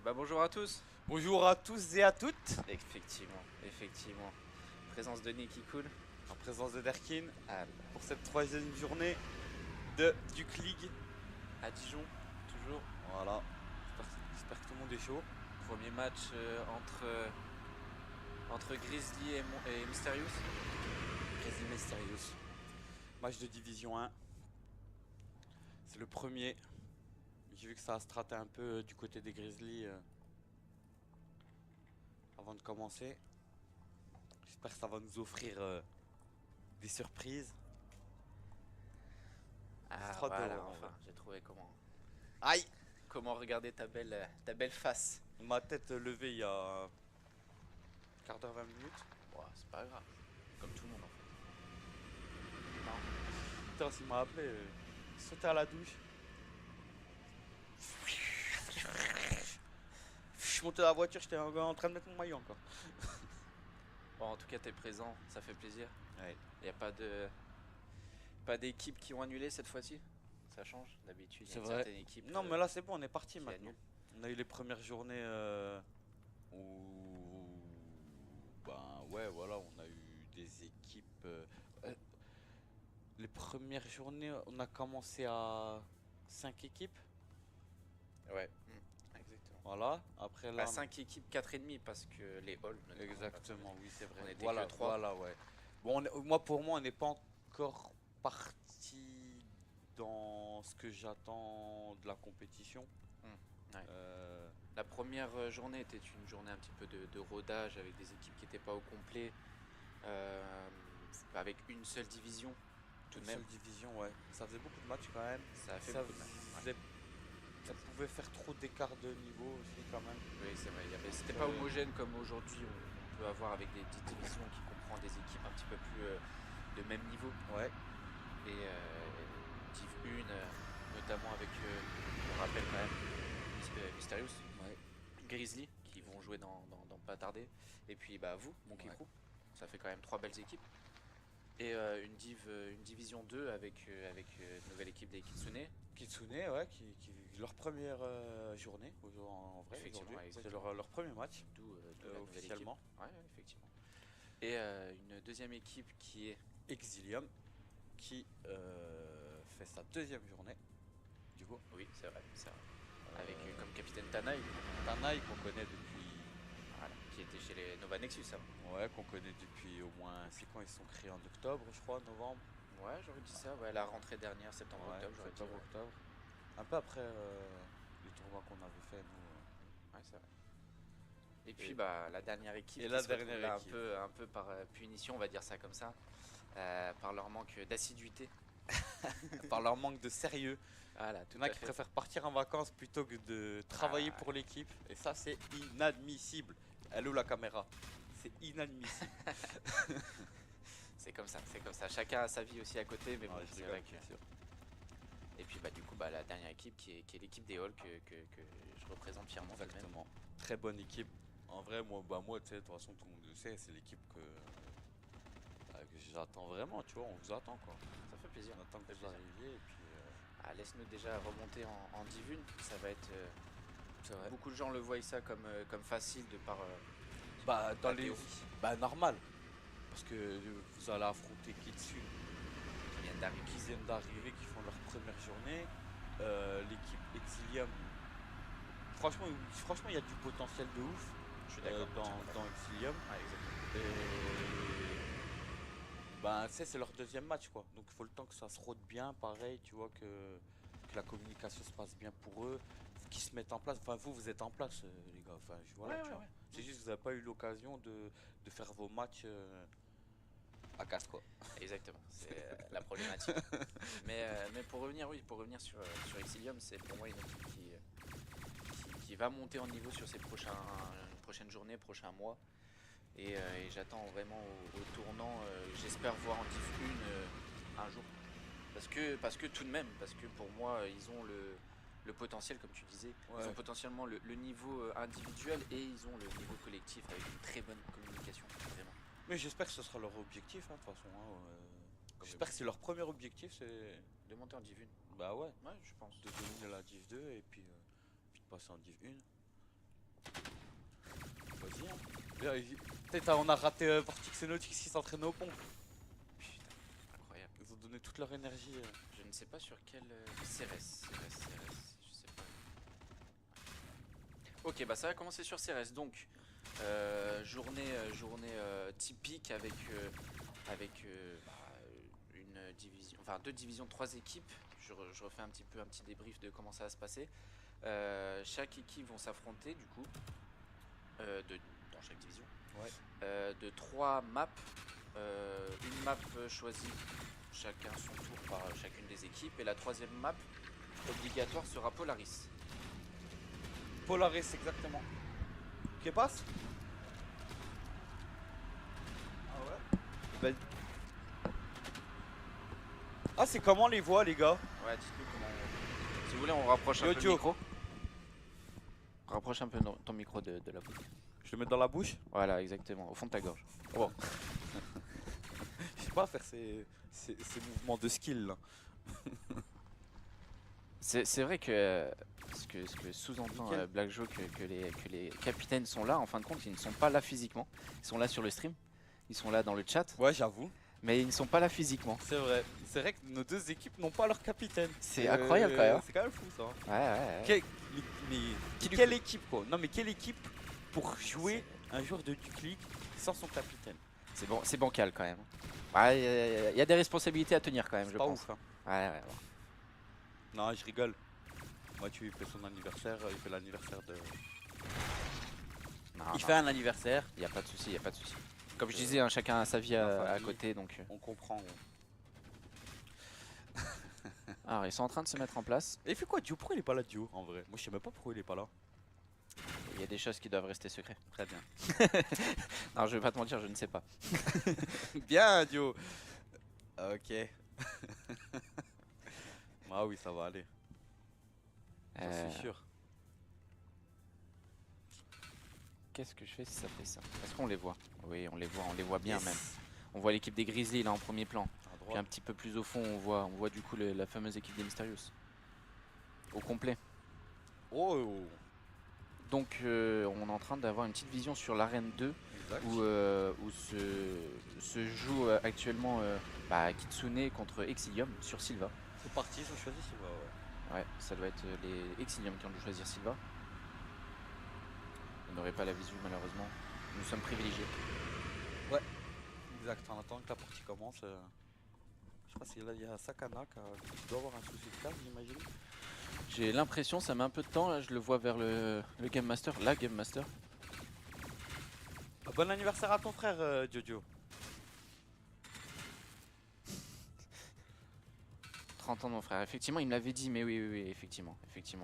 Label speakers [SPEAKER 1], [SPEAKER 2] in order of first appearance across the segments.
[SPEAKER 1] Bah bonjour à tous.
[SPEAKER 2] Bonjour à tous et à toutes.
[SPEAKER 1] Effectivement. Présence de nez qui coule.
[SPEAKER 2] En présence de Derkin
[SPEAKER 1] Ah,
[SPEAKER 2] pour cette troisième journée Duke League
[SPEAKER 1] à Dijon, toujours.
[SPEAKER 2] Voilà. J'espère que tout le monde est chaud.
[SPEAKER 1] Premier match entre Grizzly et Mysterious.
[SPEAKER 2] Grizzly Mysterious. Match de Division 1. C'est le premier. J'ai vu que ça a straté un peu du côté des Grizzlies avant de commencer. J'espère que ça va nous offrir des surprises.
[SPEAKER 1] Ah
[SPEAKER 2] Trop
[SPEAKER 1] voilà,
[SPEAKER 2] dehors, en
[SPEAKER 1] enfin,
[SPEAKER 2] vrai.
[SPEAKER 1] j'ai trouvé comment
[SPEAKER 2] Aïe.
[SPEAKER 1] comment regarder ta belle face.
[SPEAKER 2] Ma tête levée il y a quart d'heure, 20 minutes.
[SPEAKER 1] Bon, c'est pas grave. Comme tout le monde en fait. Non.
[SPEAKER 2] Putain, s'il m'a appelé, sauter à la douche. Je suis monté dans la voiture, j'étais en train de mettre mon maillot encore.
[SPEAKER 1] Bon, en tout cas, t'es présent, ça fait plaisir.
[SPEAKER 2] Ouais.
[SPEAKER 1] Y a pas d'équipes qui ont annulé cette fois-ci. Ça change. D'habitude, il y a
[SPEAKER 2] C'est
[SPEAKER 1] une
[SPEAKER 2] vrai.
[SPEAKER 1] certaine équipe
[SPEAKER 2] Non, mais là c'est bon, on est parti
[SPEAKER 1] qui
[SPEAKER 2] maintenant.
[SPEAKER 1] annule.
[SPEAKER 2] On a eu les premières journées où. Ben ouais, voilà, on a eu des équipes. Euh, les premières journées, on a commencé à 5 équipes.
[SPEAKER 1] Ouais, exactement.
[SPEAKER 2] Voilà. Après là.
[SPEAKER 1] Bah 5 équipes, 4,5 parce que les halls ne comptent pas.
[SPEAKER 2] Exactement, oui, c'est vrai.
[SPEAKER 1] On était
[SPEAKER 2] Voilà,
[SPEAKER 1] que 3.
[SPEAKER 2] voilà, ouais. Bon, moi, pour moi, on n'est pas encore parti dans ce que j'attends de la compétition.
[SPEAKER 1] Ouais.
[SPEAKER 2] Euh,
[SPEAKER 1] La première journée était une journée un petit peu de rodage avec des équipes qui n'étaient pas au complet, euh, avec une seule division tout de
[SPEAKER 2] une
[SPEAKER 1] même.
[SPEAKER 2] seule division, ouais. Ça faisait beaucoup de matchs quand même.
[SPEAKER 1] Ça a fait
[SPEAKER 2] Ça
[SPEAKER 1] beaucoup de mal.
[SPEAKER 2] faisait- Ça pouvait faire trop d'écart de niveau aussi quand même.
[SPEAKER 1] Oui, c'est vrai. C'était pas homogène comme aujourd'hui on peut avoir avec des divisions qui comprend des équipes un petit peu plus de même niveau.
[SPEAKER 2] Ouais,
[SPEAKER 1] Et Div 1, notamment avec, on rappelle quand même, Mysterious,
[SPEAKER 2] ouais,
[SPEAKER 1] Grizzly, qui vont jouer dans pas tarder. Et puis bah vous, Monkey
[SPEAKER 2] ouais.
[SPEAKER 1] Crew, ça fait quand même 3 belles équipes. Et une division 2 avec une nouvelle équipe des Kitsune.
[SPEAKER 2] Kitsune, ouais, leur première journée en vrai
[SPEAKER 1] Effectivement,
[SPEAKER 2] aujourd'hui.
[SPEAKER 1] ouais,
[SPEAKER 2] C'est
[SPEAKER 1] exactement.
[SPEAKER 2] leur premier match
[SPEAKER 1] D'où la nouvelle équipe.
[SPEAKER 2] officiellement.
[SPEAKER 1] Ouais, effectivement. Et une deuxième équipe qui est...
[SPEAKER 2] Exilium qui fait sa deuxième journée du coup.
[SPEAKER 1] Oui, c'est vrai, c'est vrai. Avec comme capitaine Tanai,
[SPEAKER 2] Tanaï qu'on connaît depuis.
[SPEAKER 1] voilà, qui était chez les Nova Nexus avant.
[SPEAKER 2] Ouais, qu'on connaît depuis au moins. C'est quand ils sont créés en octobre, je crois, novembre.
[SPEAKER 1] Ouais, j'aurais dit ça, ouais, la rentrée dernière, septembre-octobre,
[SPEAKER 2] Ouais,
[SPEAKER 1] j'aurais dit.
[SPEAKER 2] septembre,
[SPEAKER 1] Ouais,
[SPEAKER 2] octobre. Un peu après les tournois qu'on avait fait, nous.
[SPEAKER 1] ouais c'est vrai. Et puis bah la dernière équipe
[SPEAKER 2] Et
[SPEAKER 1] qui
[SPEAKER 2] la
[SPEAKER 1] se retrouve
[SPEAKER 2] dernière
[SPEAKER 1] là
[SPEAKER 2] équipe.
[SPEAKER 1] un peu par punition, on va dire ça comme ça, par leur manque d'assiduité.
[SPEAKER 2] Par leur manque de sérieux.
[SPEAKER 1] Voilà,
[SPEAKER 2] Il
[SPEAKER 1] tout
[SPEAKER 2] y en a
[SPEAKER 1] à
[SPEAKER 2] qui
[SPEAKER 1] fait.
[SPEAKER 2] préfèrent partir en vacances plutôt que de travailler
[SPEAKER 1] Ah,
[SPEAKER 2] pour l'équipe. Et ça, c'est inadmissible. Elle est où la caméra? C'est inadmissible.
[SPEAKER 1] c'est comme ça, c'est comme ça. Chacun a sa vie aussi à côté, mais bon,
[SPEAKER 2] Ouais, je
[SPEAKER 1] c'est
[SPEAKER 2] rigole,
[SPEAKER 1] vrai que.
[SPEAKER 2] bien sûr.
[SPEAKER 1] Et puis bah du coup bah la dernière équipe qui est l'équipe des halls que je représente fièrement tout de même.
[SPEAKER 2] Exactement. Très bonne équipe. En vrai, moi tu sais, de toute façon, tout le monde le sait, c'est l'équipe que j'attends vraiment, tu vois, on vous attend quoi.
[SPEAKER 1] Ça fait plaisir.
[SPEAKER 2] On attend
[SPEAKER 1] Ça
[SPEAKER 2] que
[SPEAKER 1] fait
[SPEAKER 2] vous
[SPEAKER 1] plaisir.
[SPEAKER 2] arriviez et puis.
[SPEAKER 1] Ah, laisse-nous déjà remonter en Div 1, ça va être.
[SPEAKER 2] C'est vrai.
[SPEAKER 1] Beaucoup de gens le voient ça comme facile de par
[SPEAKER 2] Bah, dans
[SPEAKER 1] la
[SPEAKER 2] les.
[SPEAKER 1] théorie
[SPEAKER 2] Bah, normal. Parce que vous allez affronter Kitsune
[SPEAKER 1] qui vient d'arriver.
[SPEAKER 2] qui viennent d'arriver, qui font leur première journée. L'équipe Exilium. Franchement, il y a du potentiel de ouf
[SPEAKER 1] Je suis d'accord.
[SPEAKER 2] dans Exilium.
[SPEAKER 1] Ouais, exactement.
[SPEAKER 2] Et ben, tu sais, c'est leur deuxième match quoi. Donc il faut le temps que ça se rôde bien, pareil, tu vois, que la communication se passe bien pour eux, qu'ils se mettent en place. Enfin, vous êtes en place, les gars. Enfin, voilà,
[SPEAKER 1] Ouais,
[SPEAKER 2] tu
[SPEAKER 1] ouais,
[SPEAKER 2] vois.
[SPEAKER 1] ouais.
[SPEAKER 2] C'est juste que vous n'avez pas eu l'occasion de faire vos matchs à casse quoi.
[SPEAKER 1] Exactement, c'est la problématique. Mais pour revenir, oui, pour revenir sur Exilium, c'est pour moi une équipe qui va monter en niveau sur ces prochaines journées, prochains mois. Et j'attends vraiment au tournant. J'espère voir en Div 1 un jour. Parce que tout de même, parce que pour moi, ils ont le potentiel, comme tu disais.
[SPEAKER 2] Ouais.
[SPEAKER 1] Ils ont potentiellement le niveau individuel et ils ont le niveau collectif avec une très bonne communication, vraiment.
[SPEAKER 2] Mais j'espère que ce sera leur objectif, hein, de toute façon. Hein,
[SPEAKER 1] Comme
[SPEAKER 2] j'espère que c'est leur premier objectif, c'est.
[SPEAKER 1] de monter en Div 1.
[SPEAKER 2] Bah ouais,
[SPEAKER 1] Ouais, je pense.
[SPEAKER 2] de dominer la Div 2 et puis de passer en Div 1. Vas-y. Hein. Peut-être on a raté Vortex et Nautix qui s'entraînaient au pont.
[SPEAKER 1] Putain, incroyable.
[SPEAKER 2] Ils ont donné toute leur énergie.
[SPEAKER 1] Je ne sais pas sur quel. Cérès, je sais pas. Ok, bah ça va commencer sur Cérès. Donc, journée typique avec une division, enfin 2 divisions, 3 équipes. Je refais un petit débrief de comment ça va se passer. Chaque équipe vont s'affronter du coup dans chaque division.
[SPEAKER 2] Ouais.
[SPEAKER 1] De 3 maps. Une map choisie chacun son tour par chacune des équipes, et la 3e map obligatoire sera Polaris.
[SPEAKER 2] Polaris, exactement. Qui passe? Ah ouais. Belle. Ah, c'est comment les voix, les gars?
[SPEAKER 1] Ouais, dites-nous comment. Si vous voulez, on rapproche un peu le micro. Rapproche un peu ton micro de la bouche.
[SPEAKER 2] Je le mets dans la bouche?
[SPEAKER 1] Voilà, exactement, au fond de ta gorge.
[SPEAKER 2] Oh. Je sais pas faire ces mouvements de skill là.
[SPEAKER 1] C'est vrai que ce que sous-entend Black Joe que les capitaines sont là, en fin de compte, ils ne sont pas là physiquement. Ils sont là sur le stream, ils sont là dans le chat.
[SPEAKER 2] Ouais, j'avoue.
[SPEAKER 1] Mais ils ne sont pas là physiquement.
[SPEAKER 2] C'est vrai. C'est vrai que nos 2 équipes n'ont pas leur capitaine.
[SPEAKER 1] C'est incroyable quand même.
[SPEAKER 2] C'est quand même fou ça.
[SPEAKER 1] Ouais.
[SPEAKER 2] Quelle équipe quoi? Non mais quelle équipe pour jouer un joueur de Duke League sans son capitaine?
[SPEAKER 1] C'est bon, c'est bancal quand même. Ouais, il y a des responsabilités à tenir quand même, je
[SPEAKER 2] pas
[SPEAKER 1] pense.
[SPEAKER 2] Ouf, hein.
[SPEAKER 1] Ouais.
[SPEAKER 2] Non, je rigole. Moi, tu fais son anniversaire, il fait l'anniversaire de.
[SPEAKER 1] Non,
[SPEAKER 2] il fait un anniversaire.
[SPEAKER 1] Y a pas de souci, Comme je disais, hein, chacun a sa vie à côté, donc.
[SPEAKER 2] On comprend.
[SPEAKER 1] Alors, ils sont en train de se mettre en place.
[SPEAKER 2] Et il fait quoi Dio? Pourquoi il est pas là, Dio, en vrai? Moi, je sais même pas pourquoi il est pas là.
[SPEAKER 1] Il y a des choses qui doivent rester secrets.
[SPEAKER 2] Très bien.
[SPEAKER 1] Non, je vais pas te mentir, je ne sais pas.
[SPEAKER 2] Bien, Dio. Ok. Ah oui, ça va aller. J'en suis sûr.
[SPEAKER 1] Qu'est-ce que je fais si ça fait ça? Est-ce qu'on les voit? Oui, on les voit bien même. On voit l'équipe des Grizzlies là en premier plan. Puis un petit peu plus au fond, on voit du coup la fameuse équipe des Mysterious. Au complet.
[SPEAKER 2] Oh.
[SPEAKER 1] Donc on est en train d'avoir une petite vision sur l'arène 2 où se joue actuellement Kitsune contre Exilium sur Silva.
[SPEAKER 2] C'est parti, ils ont choisi Silva, ouais.
[SPEAKER 1] Ouais, ça doit être les Exilium qui ont dû choisir Silva. On n'aurait pas la visu malheureusement. Nous sommes privilégiés.
[SPEAKER 2] Ouais, exact. En attendant que la partie commence, je sais pas si là il y a Sakana qui doit avoir un souci de câble, j'imagine.
[SPEAKER 1] J'ai l'impression, ça met un peu de temps, là, je le vois vers le Game Master, la Game Master.
[SPEAKER 2] Bon anniversaire à ton frère, Jojo.
[SPEAKER 1] 30 ans de mon frère, effectivement il me l'avait dit, mais oui, effectivement,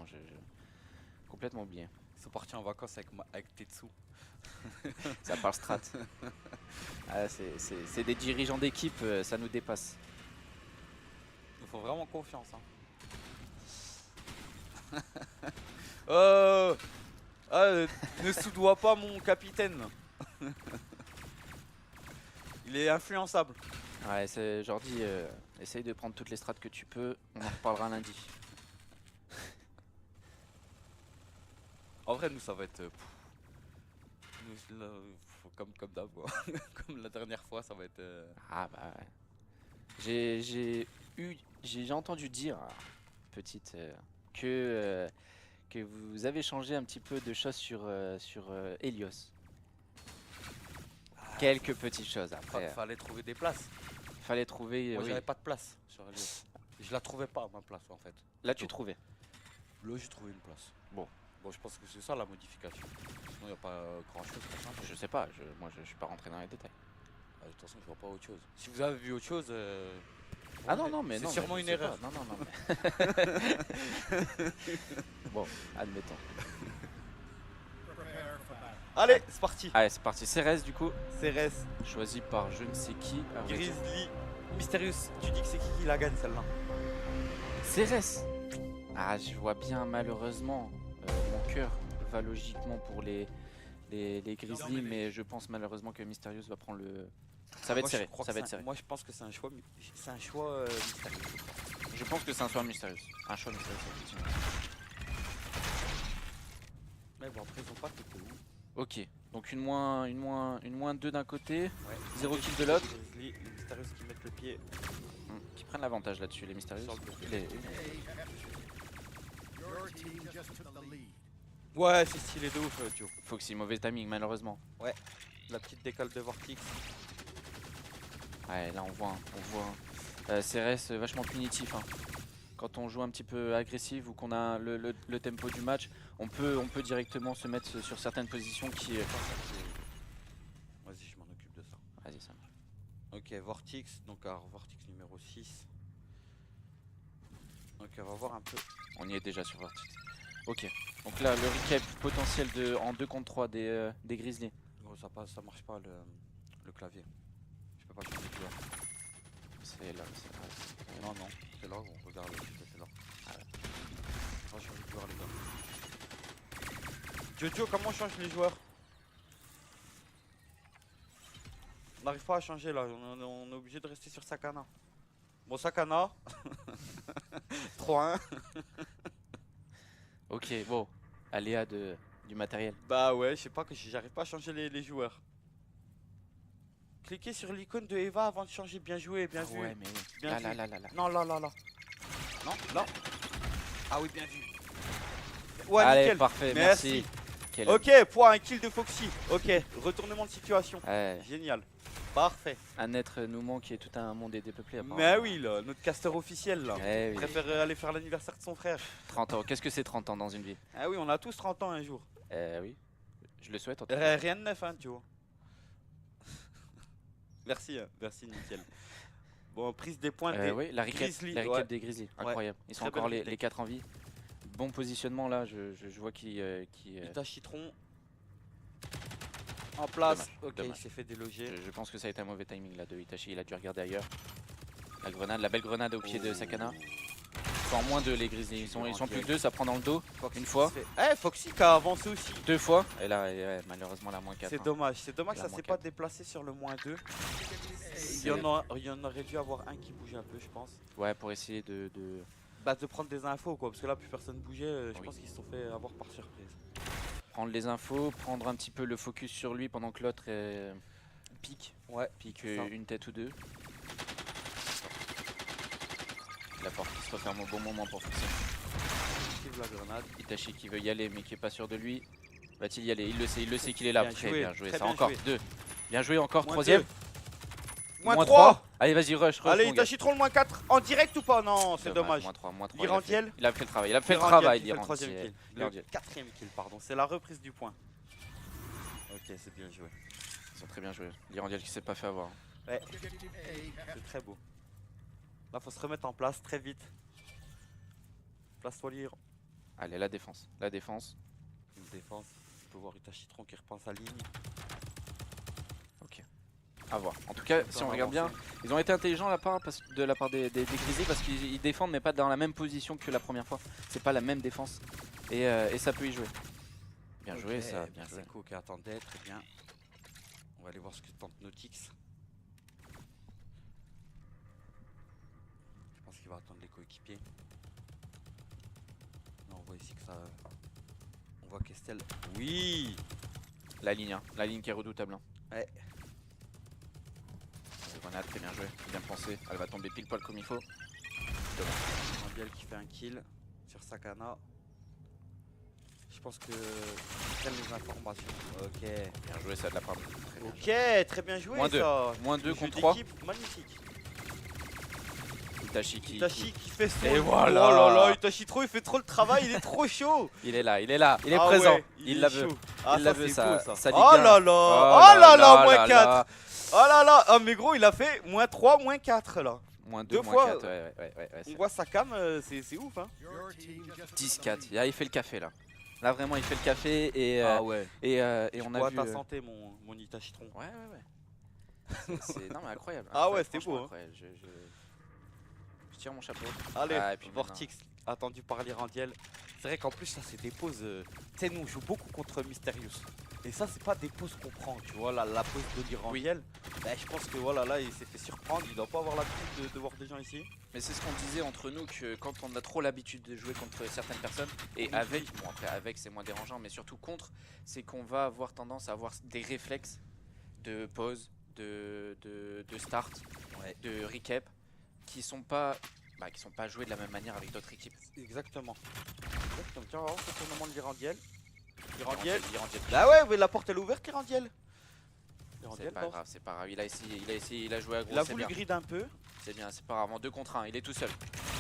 [SPEAKER 1] je complètement oublié.
[SPEAKER 2] Ils sont partis en vacances avec Tetsu.
[SPEAKER 1] Ça parle strat. Ah, c'est des dirigeants d'équipe, ça nous dépasse.
[SPEAKER 2] Il faut vraiment confiance. Hein. Ne soudoie pas mon capitaine. Il est influençable.
[SPEAKER 1] Ouais, Jordi, essaye de prendre toutes les strats que tu peux, on en reparlera lundi.
[SPEAKER 2] En vrai, nous, ça va être... comme d'hab, comme la dernière fois, ça va être...
[SPEAKER 1] Ah bah ouais. J'ai entendu dire, petite, que vous avez changé un petit peu de choses sur Helios. Quelques petites choses après.
[SPEAKER 2] Fallait trouver des places.
[SPEAKER 1] Fallait trouver...
[SPEAKER 2] Moi,
[SPEAKER 1] oui.
[SPEAKER 2] j'avais pas de place sur Helios. Je la trouvais pas, ma place, en fait.
[SPEAKER 1] Là, tu trouvais.
[SPEAKER 2] Là, j'ai trouvé une place.
[SPEAKER 1] Bon,
[SPEAKER 2] je pense que c'est ça la modification. Sinon, il n'y a pas grand chose.
[SPEAKER 1] je sais pas, moi je suis pas rentré dans les détails.
[SPEAKER 2] De toute façon, je vois pas autre chose. Si vous avez vu autre chose...
[SPEAKER 1] Ah non, mais
[SPEAKER 2] c'est sûrement une erreur.
[SPEAKER 1] Non, mais... Bon, admettons.
[SPEAKER 2] Allez, c'est parti.
[SPEAKER 1] Allez, c'est parti. Cérès, du coup.
[SPEAKER 2] Cérès.
[SPEAKER 1] Choisi par je ne sais qui.
[SPEAKER 2] Grizzly. Mysterious. Tu dis que c'est qui la gagne, celle-là?
[SPEAKER 1] Cérès. Ah, je vois bien, malheureusement. Mon cœur va logiquement pour les Grizzlies, mais je pense malheureusement que Mysterious va prendre le... Ça va être serré, ça va être serré.
[SPEAKER 2] Moi, je pense que c'est un choix Mysterious.
[SPEAKER 1] Je pense que c'est un choix Mysterious. Un choix Mysterious, effectivement.
[SPEAKER 2] Mais bon, après, ils ont pas tout où.
[SPEAKER 1] Ok, donc une moins 2 d'un côté,
[SPEAKER 2] Ouais.
[SPEAKER 1] 0 kill de l'autre.
[SPEAKER 2] Les mystérieuses qui mettent le pied.
[SPEAKER 1] Qui prennent l'avantage là-dessus, les mystérieux.
[SPEAKER 2] Sur le côté. Ouais, c'est stylé de ouf, Joe.
[SPEAKER 1] Foxy, mauvais timing malheureusement.
[SPEAKER 2] La petite décale de Vortex.
[SPEAKER 1] Ouais, là on voit, CRS vachement punitif. Hein. Quand on joue un petit peu agressif ou qu'on a le tempo du match, on peut directement se mettre sur certaines positions qui...
[SPEAKER 2] Vas-y, je m'en occupe de ça.
[SPEAKER 1] Vas-y, ça marche.
[SPEAKER 2] Ok, Vortex, donc alors Vortex numéro 6. Ok, on va voir un peu.
[SPEAKER 1] On y est déjà sur Vortex. Ok, donc là le recap potentiel en 2 contre 3 des Grizzlies.
[SPEAKER 2] Bon, ça marche pas le clavier. Je peux pas changer de joueur.
[SPEAKER 1] C'est là,
[SPEAKER 2] Non, non, c'est là, on regarde, c'est là.
[SPEAKER 1] Ah ouais.
[SPEAKER 2] On va changer de joueur, les gars. Jojo, comment on change les joueurs? On n'arrive pas à changer là, on est obligé de rester sur Sakana. Bon, Sakana. 3-1.
[SPEAKER 1] Ok, bon, aléa du matériel.
[SPEAKER 2] Bah ouais, je sais pas, que j'arrive pas à changer les joueurs. Cliquez sur l'icône de Eva avant de changer. Bien joué, bien vu.
[SPEAKER 1] Ouais, mais
[SPEAKER 2] Bien
[SPEAKER 1] là,
[SPEAKER 2] vu.
[SPEAKER 1] là.
[SPEAKER 2] Non, là. Non, là. Ah oui, bien vu. Ouais,
[SPEAKER 1] Allez,
[SPEAKER 2] nickel.
[SPEAKER 1] parfait,
[SPEAKER 2] Merci.
[SPEAKER 1] Quel-
[SPEAKER 2] Ok, point, un kill de Foxy. Ok, retournement de situation.
[SPEAKER 1] Ouais,
[SPEAKER 2] Génial. Parfait.
[SPEAKER 1] un être nous manque et tout un monde est dépeuplé.
[SPEAKER 2] Mais
[SPEAKER 1] apparemment.
[SPEAKER 2] oui, là, notre caster officiel là.
[SPEAKER 1] Eh oui.
[SPEAKER 2] Préfère aller faire l'anniversaire de son frère.
[SPEAKER 1] 30 ans, qu'est-ce que c'est 30 ans dans une vie?
[SPEAKER 2] Ah oui, on a tous 30 ans un jour.
[SPEAKER 1] Oui, je le souhaite en tout cas.
[SPEAKER 2] Rien de neuf, hein, tu vois. Merci, nickel. Bon, prise des points des
[SPEAKER 1] Oui, la recap,
[SPEAKER 2] Grizzlies,
[SPEAKER 1] la recap
[SPEAKER 2] ouais.
[SPEAKER 1] des Grizzlies, incroyable. Ils sont
[SPEAKER 2] Très
[SPEAKER 1] encore
[SPEAKER 2] belle
[SPEAKER 1] les
[SPEAKER 2] retake.
[SPEAKER 1] 4 en vie. Bon positionnement là, je vois qui.
[SPEAKER 2] Ita Citron. En place.
[SPEAKER 1] Dommage,
[SPEAKER 2] Ok,
[SPEAKER 1] dommage.
[SPEAKER 2] il s'est fait déloger.
[SPEAKER 1] Je pense que ça a été un mauvais timing là de Itachi, il a dû regarder ailleurs. La grenade, la belle grenade au pied de Sakana. Ils sont en moins 2 les Grizzlies, ils sont plus que 2, ça prend dans le dos.
[SPEAKER 2] Foxy
[SPEAKER 1] Une fois.
[SPEAKER 2] qui se fait- Foxy qui a avancé aussi.
[SPEAKER 1] 2 fois, et là malheureusement la moins 4.
[SPEAKER 2] C'est dommage, que
[SPEAKER 1] La
[SPEAKER 2] ça
[SPEAKER 1] moins
[SPEAKER 2] s'est pas
[SPEAKER 1] quatre.
[SPEAKER 2] déplacé sur le moins 2.
[SPEAKER 1] C'est-
[SPEAKER 2] Il y en aurait dû avoir un qui bougeait un peu, je pense.
[SPEAKER 1] Ouais, pour essayer de...
[SPEAKER 2] Bah, de prendre des infos quoi, parce que là plus personne bougeait. Je
[SPEAKER 1] Oui.
[SPEAKER 2] pense qu'ils se sont fait avoir par surprise.
[SPEAKER 1] prendre les infos, prendre un petit peu le focus sur lui pendant que l'autre pique.
[SPEAKER 2] Ouais,
[SPEAKER 1] Pique
[SPEAKER 2] c'est ça.
[SPEAKER 1] une tête ou deux. La porte qui se referme au bon moment pour Foxy.
[SPEAKER 2] Esquive la grenade.
[SPEAKER 1] Itachi qui veut y aller mais qui est pas sûr de lui. Va-t-il y aller? Il le sait qu'il est là.
[SPEAKER 2] Bien
[SPEAKER 1] Très
[SPEAKER 2] joué,
[SPEAKER 1] bien joué.
[SPEAKER 2] très
[SPEAKER 1] Ça
[SPEAKER 2] bien
[SPEAKER 1] encore
[SPEAKER 2] joué.
[SPEAKER 1] 2. Bien joué encore,
[SPEAKER 2] Moins
[SPEAKER 1] troisième.
[SPEAKER 2] deux. Moins
[SPEAKER 1] 3.
[SPEAKER 2] 3.
[SPEAKER 1] Allez vas-y rush
[SPEAKER 2] Allez,
[SPEAKER 1] mon gars.
[SPEAKER 2] Ita Citron, le moins 4. En direct ou pas? Non, c'est dommage.
[SPEAKER 1] Moins 3.
[SPEAKER 2] Lirandiel.
[SPEAKER 1] Il a fait le travail. Il a fait le
[SPEAKER 2] Lirandiel
[SPEAKER 1] travail.
[SPEAKER 2] qui fait le troisième kill. Le
[SPEAKER 1] Lirandiel.
[SPEAKER 2] quatrième kill, pardon. C'est la reprise du point. Ok, c'est bien joué.
[SPEAKER 1] Ils sont très bien joués. Lirandiel qui s'est pas fait avoir.
[SPEAKER 2] C'est très beau. Là, faut se remettre en place très vite. Place-toi, Lire.
[SPEAKER 1] Allez la défense. La défense.
[SPEAKER 2] Une défense. On peut voir Ita Citron qui reprend sa ligne.
[SPEAKER 1] À voir. En tout cas, si on regarde bien, ils ont été intelligents de la part des Grizzlies parce qu'ils défendent mais pas dans la même position que la première fois. C'est pas la même défense et ça peut y jouer. Bien joué ça, bien joué.
[SPEAKER 2] Seko qui attendait, très bien. On va aller voir ce que tente Nautix. Je pense qu'il va attendre les coéquipiers. Non, on voit ici que ça... On voit qu'Estelle... Oui.
[SPEAKER 1] La ligne, hein. La ligne qui est redoutable. Hein.
[SPEAKER 2] Ouais.
[SPEAKER 1] Grenade, très bien joué, bien pensé. Elle va tomber pile poil comme il faut.
[SPEAKER 2] Mandiel qui fait un kill sur Sakana. Je pense que... Quelles les informations. Ok.
[SPEAKER 1] Bien joué ça de la part de... Très bien joué.
[SPEAKER 2] Ok, très bien joué
[SPEAKER 1] Moins deux.
[SPEAKER 2] ça.
[SPEAKER 1] Moins 2
[SPEAKER 2] Le jeu
[SPEAKER 1] contre 3.
[SPEAKER 2] d'équipe, magnifique.
[SPEAKER 1] Itachi qui...
[SPEAKER 2] Itachi qui fait son...
[SPEAKER 1] Et voilà.
[SPEAKER 2] Oh là là, Itachi trop, il fait trop le travail, il est trop chaud.
[SPEAKER 1] Il est là, il est
[SPEAKER 2] Ah
[SPEAKER 1] présent.
[SPEAKER 2] ouais,
[SPEAKER 1] il
[SPEAKER 2] est
[SPEAKER 1] la veut.
[SPEAKER 2] chaud. Ah,
[SPEAKER 1] Il la
[SPEAKER 2] ça,
[SPEAKER 1] veut,
[SPEAKER 2] c'est
[SPEAKER 1] ça-
[SPEAKER 2] beau,
[SPEAKER 1] ça
[SPEAKER 2] Oh
[SPEAKER 1] ligue
[SPEAKER 2] là là, oh là là, moins 4. Oh là là, ah mais gros, il a fait moins 3, moins 4 là.
[SPEAKER 1] Moins 2,
[SPEAKER 2] Deux
[SPEAKER 1] moins
[SPEAKER 2] fois,
[SPEAKER 1] 4, ouais,
[SPEAKER 2] On voit sa cam, c'est ouf hein.
[SPEAKER 1] 10-4. Là, il fait le café là. Là vraiment il fait le café et
[SPEAKER 2] ouais.
[SPEAKER 1] et on a
[SPEAKER 2] Bois
[SPEAKER 1] vu.
[SPEAKER 2] ta santé mon Ita Citron.
[SPEAKER 1] Ouais. Non mais incroyable.
[SPEAKER 2] Ah
[SPEAKER 1] incroyable,
[SPEAKER 2] ouais, c'était
[SPEAKER 1] franchement
[SPEAKER 2] beau, hein.
[SPEAKER 1] incroyable. Je tire mon chapeau.
[SPEAKER 2] Allez,
[SPEAKER 1] Ah, et puis
[SPEAKER 2] Vortex. attendu par l'Irandiel. C'est vrai qu'en plus, ça, c'est des pauses. Tu sais, nous, on joue beaucoup contre Mysterious. Et ça, c'est pas des pauses qu'on prend, tu vois. La pause de l'Irandiel, bah, je pense que voilà, là, il s'est fait surprendre. Il doit pas avoir l'habitude de voir des gens ici.
[SPEAKER 1] Mais c'est ce qu'on disait entre nous, que quand on a trop l'habitude de jouer contre certaines personnes, et
[SPEAKER 2] Oui.
[SPEAKER 1] avec, bon après avec c'est moins dérangeant, mais surtout contre, c'est qu'on va avoir tendance à avoir des réflexes de pause, de start,
[SPEAKER 2] Ouais.
[SPEAKER 1] de recap, qui sont pas joués de la même manière avec d'autres équipes.
[SPEAKER 2] Exactement. Exactement. Tiens, on va voir ce tournement de l'Irandiel. L'Irandiel.
[SPEAKER 1] L'Irandiel.
[SPEAKER 2] Bah ouais, mais la porte elle est ouverte, l'Irandiel.
[SPEAKER 1] C'est pas grave, c'est pas grave. Il a essayé, il a joué à gros.
[SPEAKER 2] Il a
[SPEAKER 1] c'est
[SPEAKER 2] voulu
[SPEAKER 1] bien.
[SPEAKER 2] grid un peu.
[SPEAKER 1] C'est bien, c'est pas grave. En 2 contre 1, il est tout seul.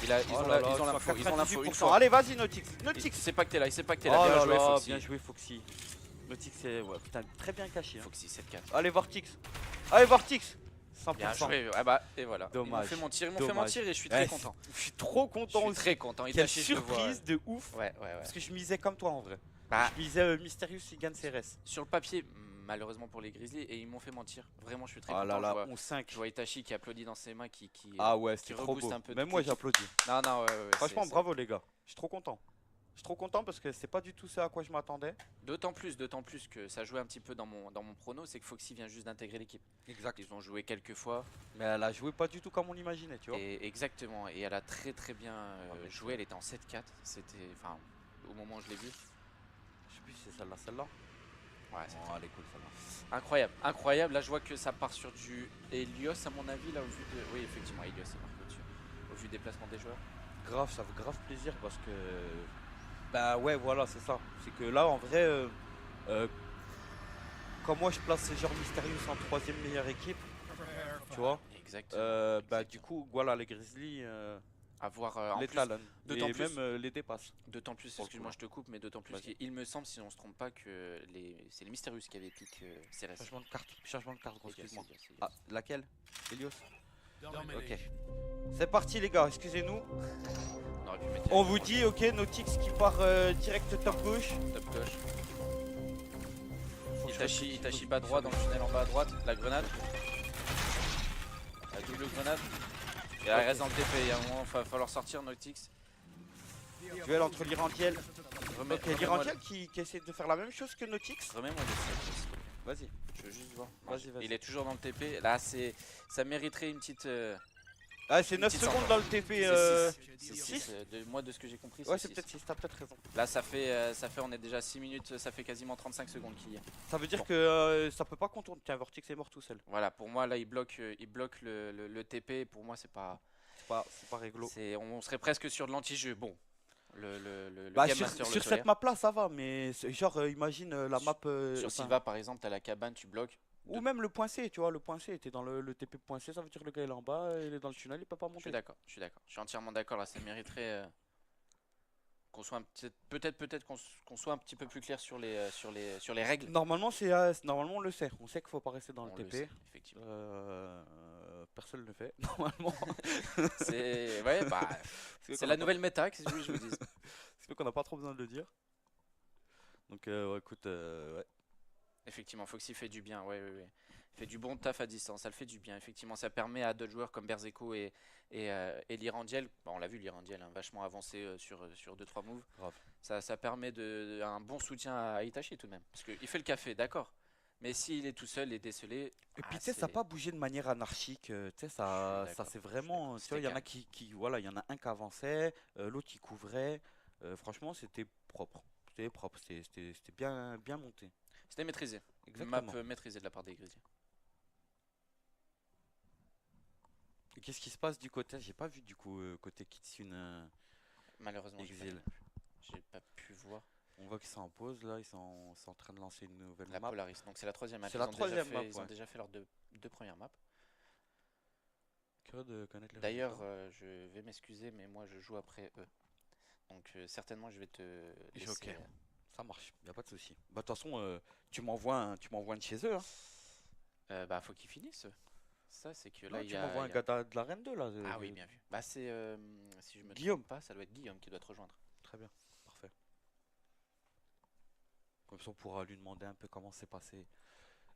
[SPEAKER 1] Ils
[SPEAKER 2] Oh
[SPEAKER 1] ont
[SPEAKER 2] là là,
[SPEAKER 1] l'info, ils ont l'info. Une
[SPEAKER 2] 98%.
[SPEAKER 1] fois.
[SPEAKER 2] Allez, vas-y, Notix.
[SPEAKER 1] Il
[SPEAKER 2] Notix.
[SPEAKER 1] sait pas que t'es là, il sait pas que t'es
[SPEAKER 2] Oh
[SPEAKER 1] là. Bien
[SPEAKER 2] là
[SPEAKER 1] joué,
[SPEAKER 2] là,
[SPEAKER 1] Foxy.
[SPEAKER 2] bien joué, Foxy. Notix, c'est ouais, putain, très bien caché. Hein.
[SPEAKER 1] Foxy 7-4.
[SPEAKER 2] Allez, Vortix. Allez, Vortix. 100%.
[SPEAKER 1] Bien joué. Ah bah, et voilà.
[SPEAKER 2] Dommage.
[SPEAKER 1] Ils m'ont fait mentir et je suis
[SPEAKER 2] Ouais,
[SPEAKER 1] très content.
[SPEAKER 2] Je suis trop
[SPEAKER 1] Je
[SPEAKER 2] content
[SPEAKER 1] suis
[SPEAKER 2] aussi.
[SPEAKER 1] très content.
[SPEAKER 2] Quelle
[SPEAKER 1] Itachi, je le vois,
[SPEAKER 2] surprise de ouf.
[SPEAKER 1] Ouais.
[SPEAKER 2] Parce que je misais comme toi en vrai.
[SPEAKER 1] Bah,
[SPEAKER 2] Je misais Mysterious, il gagne CRS.
[SPEAKER 1] sur le papier, malheureusement pour les Grizzlies, et ils m'ont fait mentir. Vraiment, je suis très
[SPEAKER 2] Ah
[SPEAKER 1] content.
[SPEAKER 2] là là,
[SPEAKER 1] Je
[SPEAKER 2] 11-5.
[SPEAKER 1] vois Itachi qui applaudit dans ses mains, qui
[SPEAKER 2] Ah ouais, c'était trop
[SPEAKER 1] rebooste
[SPEAKER 2] beau.
[SPEAKER 1] un peu
[SPEAKER 2] Même
[SPEAKER 1] toute
[SPEAKER 2] moi
[SPEAKER 1] l'équipe.
[SPEAKER 2] j'applaudis.
[SPEAKER 1] Non, ouais,
[SPEAKER 2] Franchement,
[SPEAKER 1] c'est-
[SPEAKER 2] bravo les gars. Je suis trop content. Je suis trop content parce que c'est pas du tout ça à quoi je m'attendais.
[SPEAKER 1] D'autant plus que ça jouait un petit peu dans mon prono, c'est que Foxy vient juste d'intégrer l'équipe.
[SPEAKER 2] Exact.
[SPEAKER 1] Ils ont joué quelques fois,
[SPEAKER 2] Mais elle a joué pas du tout comme on l'imaginait, tu vois.
[SPEAKER 1] et exactement, et elle a très bien
[SPEAKER 2] mais
[SPEAKER 1] joué, elle était en 7-4, c'était, enfin, au moment où je l'ai vu,
[SPEAKER 2] Je sais plus si c'est celle-là.
[SPEAKER 1] ouais,
[SPEAKER 2] Oh, elle est cool celle-là.
[SPEAKER 1] incroyable, là je vois que ça part sur du Helios à mon avis, là au vu de, oui effectivement Helios est marqué au-dessus, au vu des placements des joueurs.
[SPEAKER 2] Grave, ça fait grave plaisir parce que. Bah ouais, voilà, c'est ça. C'est que là, en vrai, quand moi je place ces genres Mysterious en troisième meilleure équipe, tu vois,
[SPEAKER 1] Exactement.
[SPEAKER 2] bah
[SPEAKER 1] Exactement.
[SPEAKER 2] du coup, voilà, les Grizzlies,
[SPEAKER 1] Avoir en
[SPEAKER 2] les
[SPEAKER 1] plus,
[SPEAKER 2] talonnent.
[SPEAKER 1] d'autant
[SPEAKER 2] Et
[SPEAKER 1] plus-
[SPEAKER 2] même les dépassent.
[SPEAKER 1] d'autant plus,
[SPEAKER 2] Pour le
[SPEAKER 1] excuse-moi
[SPEAKER 2] coup,
[SPEAKER 1] je te coupe, mais d'autant plus
[SPEAKER 2] Vas-y.
[SPEAKER 1] qu'il me semble, si on se trompe pas, que c'est les Mysterious qui avaient piqué CRS.
[SPEAKER 2] Changement de carte, gros,
[SPEAKER 1] Helios,
[SPEAKER 2] excuse-moi.
[SPEAKER 1] Helios.
[SPEAKER 2] Ah, laquelle Helios. Ok. C'est parti les gars, excusez-nous.
[SPEAKER 1] On aurait pu mettre
[SPEAKER 2] On vous
[SPEAKER 1] directement
[SPEAKER 2] dit, ok, Notix qui part direct top gauche.
[SPEAKER 1] top gauche.
[SPEAKER 2] Faut que je fasse
[SPEAKER 1] Itachi bas droit dans le tunnel en bas à droite, la grenade. La double grenade. Et elle reste dans le TP, il y a un moment, il va falloir sortir Notix.
[SPEAKER 2] duel entre l'Irandiel.
[SPEAKER 1] Remets-moi
[SPEAKER 2] Ok, l'Irandiel qui essaie de faire la même chose que Notix.
[SPEAKER 1] remets-moi le set.
[SPEAKER 2] Vas-y.
[SPEAKER 1] Je veux juste voir.
[SPEAKER 2] Vas-y, vas-y.
[SPEAKER 1] Il est toujours dans le TP. Là, ça mériterait une petite.
[SPEAKER 2] Ah, c'est 9
[SPEAKER 1] petite
[SPEAKER 2] secondes
[SPEAKER 1] centaine.
[SPEAKER 2] dans le TP.
[SPEAKER 1] C'est
[SPEAKER 2] six.
[SPEAKER 1] 6. Moi, de ce que j'ai compris,
[SPEAKER 2] Ouais,
[SPEAKER 1] c'est
[SPEAKER 2] c'est peut-être 6, t'as peut-être raison.
[SPEAKER 1] Là, on est déjà à 6 minutes, ça fait quasiment 35 secondes qu'il y est.
[SPEAKER 2] Ça veut dire
[SPEAKER 1] Bon.
[SPEAKER 2] que ça peut pas contourner. Tiens, Vortix est mort tout seul.
[SPEAKER 1] Voilà, pour moi, là, il bloque le TP. Pour moi, c'est pas.
[SPEAKER 2] C'est pas réglo.
[SPEAKER 1] On serait presque sur de l'anti-jeu. Bon, le
[SPEAKER 2] Bah,
[SPEAKER 1] Game
[SPEAKER 2] sur
[SPEAKER 1] Master le
[SPEAKER 2] sur
[SPEAKER 1] tolère.
[SPEAKER 2] cette map là, ça va, mais genre, imagine la map.
[SPEAKER 1] Sur
[SPEAKER 2] enfin,
[SPEAKER 1] Silva, par exemple, t'as la cabane, tu bloques.
[SPEAKER 2] ou même le point C, tu vois, le point C était dans le TP point C, ça veut dire que le gars il est en bas, il est dans le tunnel, il peut pas
[SPEAKER 1] Je suis
[SPEAKER 2] monter.
[SPEAKER 1] d'accord, je suis entièrement d'accord. Là, ça mériterait qu'on soit peut-être qu'on soit un petit peu plus clair sur les règles.
[SPEAKER 2] Normalement, normalement on le sait, on sait qu'il faut pas rester dans
[SPEAKER 1] On
[SPEAKER 2] le
[SPEAKER 1] le
[SPEAKER 2] TP.
[SPEAKER 1] sait, effectivement.
[SPEAKER 2] Personne ne le fait, normalement.
[SPEAKER 1] Ouais, bah,
[SPEAKER 2] C'est
[SPEAKER 1] c'est la nouvelle méta, qu'est-ce que je vous dis.
[SPEAKER 2] C'est qu'on n'a pas trop besoin de le dire. Donc, ouais, écoute, ouais.
[SPEAKER 1] Effectivement, Foxy fait du bien, ouais. Fait du bon taf à distance, ça le fait du bien. Effectivement, ça permet à d'autres joueurs comme Berzeko et l'Irandiel, bah, on l'a vu l'Irandiel, hein, vachement avancé sur 2-3 moves.
[SPEAKER 2] Grave.
[SPEAKER 1] Ça permet un bon soutien à Itachi tout de même. Parce qu'il fait le café, d'accord. Mais s'il est tout seul et décelé.
[SPEAKER 2] Et puis, tu sais, ça n'a pas bougé de manière anarchique. Tu sais, ça c'est vraiment. Tu vois, il y en a voilà, il y en a un qui avançait, l'autre qui couvrait. Franchement, c'était propre. C'était bien monté.
[SPEAKER 1] C'était maîtrisé.
[SPEAKER 2] Exactement.
[SPEAKER 1] Map maîtrisé de la part des Grizzlies.
[SPEAKER 2] Et qu'est-ce qui se passe du côté? J'ai pas vu du coup côté Kitsune
[SPEAKER 1] Malheureusement,
[SPEAKER 2] Exil.
[SPEAKER 1] j'ai pas pu voir.
[SPEAKER 2] On voit qu'ils sont en pause là, ils sont en train de lancer une nouvelle
[SPEAKER 1] La
[SPEAKER 2] map.
[SPEAKER 1] Polaris, donc c'est la troisième map.
[SPEAKER 2] C'est la troisième map,
[SPEAKER 1] Ils ont
[SPEAKER 2] ouais.
[SPEAKER 1] déjà fait leurs deux premières maps.
[SPEAKER 2] Curieux de connaître les
[SPEAKER 1] D'ailleurs,
[SPEAKER 2] résultats.
[SPEAKER 1] je vais m'excuser, mais moi je joue après eux. Donc certainement je vais te laisser.
[SPEAKER 2] Ok. Ça marche, y a pas de souci. Bah de toute façon, tu m'envoies un de chez eux. Hein.
[SPEAKER 1] Bah faut qu'ils finissent. Ça c'est que
[SPEAKER 2] Non,
[SPEAKER 1] là il
[SPEAKER 2] tu
[SPEAKER 1] y a.
[SPEAKER 2] m'envoies un gars de la Reine 2 là.
[SPEAKER 1] Ah oui, bien vu. Bah c'est si je me
[SPEAKER 2] Guillaume.
[SPEAKER 1] trompe pas, ça doit être Guillaume qui doit te rejoindre.
[SPEAKER 2] Très bien, parfait. Comme ça on pourra lui demander un peu comment s'est passé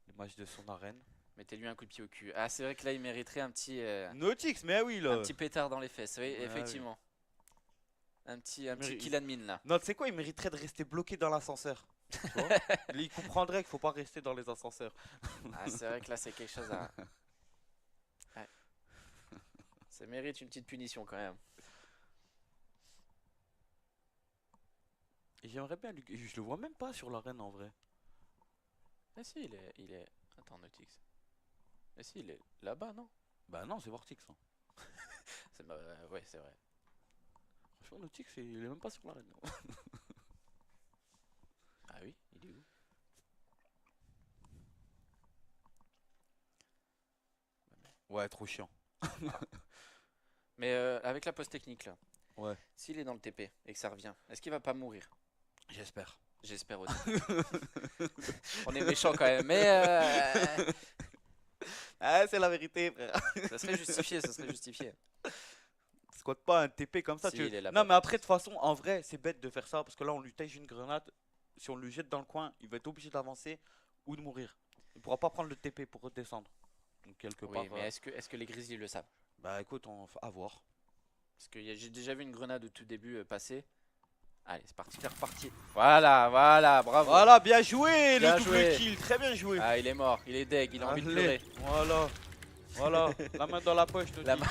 [SPEAKER 2] les matchs de son arène.
[SPEAKER 1] Mettez-lui un coup de pied au cul. Ah c'est vrai que là il mériterait un petit
[SPEAKER 2] Notix, mais oui là.
[SPEAKER 1] pétard dans les fesses. Oui,
[SPEAKER 2] Ah oui.
[SPEAKER 1] effectivement. Un petit
[SPEAKER 2] Mais-
[SPEAKER 1] kill admin là.
[SPEAKER 2] Non, tu sais quoi, il mériterait de rester bloqué dans l'ascenseur. Tu vois Il comprendrait qu'il faut pas rester dans les ascenseurs.
[SPEAKER 1] Ah, c'est vrai que là, c'est quelque chose à. Ouais. Ça mérite une petite punition quand même.
[SPEAKER 2] Et j'aimerais bien lui... Je le vois même pas sur l'arène en vrai.
[SPEAKER 1] Ah si, il est. Attends, Nautix. Ah si, il est là-bas, non?
[SPEAKER 2] Bah non, c'est Vortix. Hein.
[SPEAKER 1] Ouais, c'est vrai.
[SPEAKER 2] Franchement, Nautix, il est même pas sur l'arène.
[SPEAKER 1] Ah oui, il est où?
[SPEAKER 2] Ouais, trop chiant.
[SPEAKER 1] Mais avec la pause technique là,
[SPEAKER 2] Ouais,
[SPEAKER 1] s'il est dans le TP et que ça revient, est-ce qu'il va pas mourir?
[SPEAKER 2] j'espère.
[SPEAKER 1] J'espère aussi. On est méchant quand même, mais
[SPEAKER 2] Ah, c'est la vérité, frère.
[SPEAKER 1] ça serait justifié, ça serait justifié.
[SPEAKER 2] Squatte pas un TP comme ça.
[SPEAKER 1] Si,
[SPEAKER 2] Tu...
[SPEAKER 1] il est là-bas.
[SPEAKER 2] Non, mais après, de toute façon, en vrai, c'est bête de faire ça parce que là, on lui tège une grenade. Si on le jette dans le coin, il va être obligé d'avancer ou de mourir. Il pourra pas prendre le TP pour redescendre. Donc, quelque
[SPEAKER 1] Oui,
[SPEAKER 2] part.
[SPEAKER 1] mais est-ce que les Grizzlies le savent?
[SPEAKER 2] Bah écoute, on va voir.
[SPEAKER 1] Parce que j'ai déjà vu une grenade au tout début passer. Allez, c'est parti.
[SPEAKER 2] C'est reparti.
[SPEAKER 1] Voilà, bravo.
[SPEAKER 2] Voilà, bien joué,
[SPEAKER 1] Bien
[SPEAKER 2] le double
[SPEAKER 1] joué.
[SPEAKER 2] kill, très bien joué.
[SPEAKER 1] Ah, il est mort, il est deg, il a envie de
[SPEAKER 2] Allez,
[SPEAKER 1] pleurer.
[SPEAKER 2] voilà, voilà, la main dans la poche, je te
[SPEAKER 1] La
[SPEAKER 2] dis.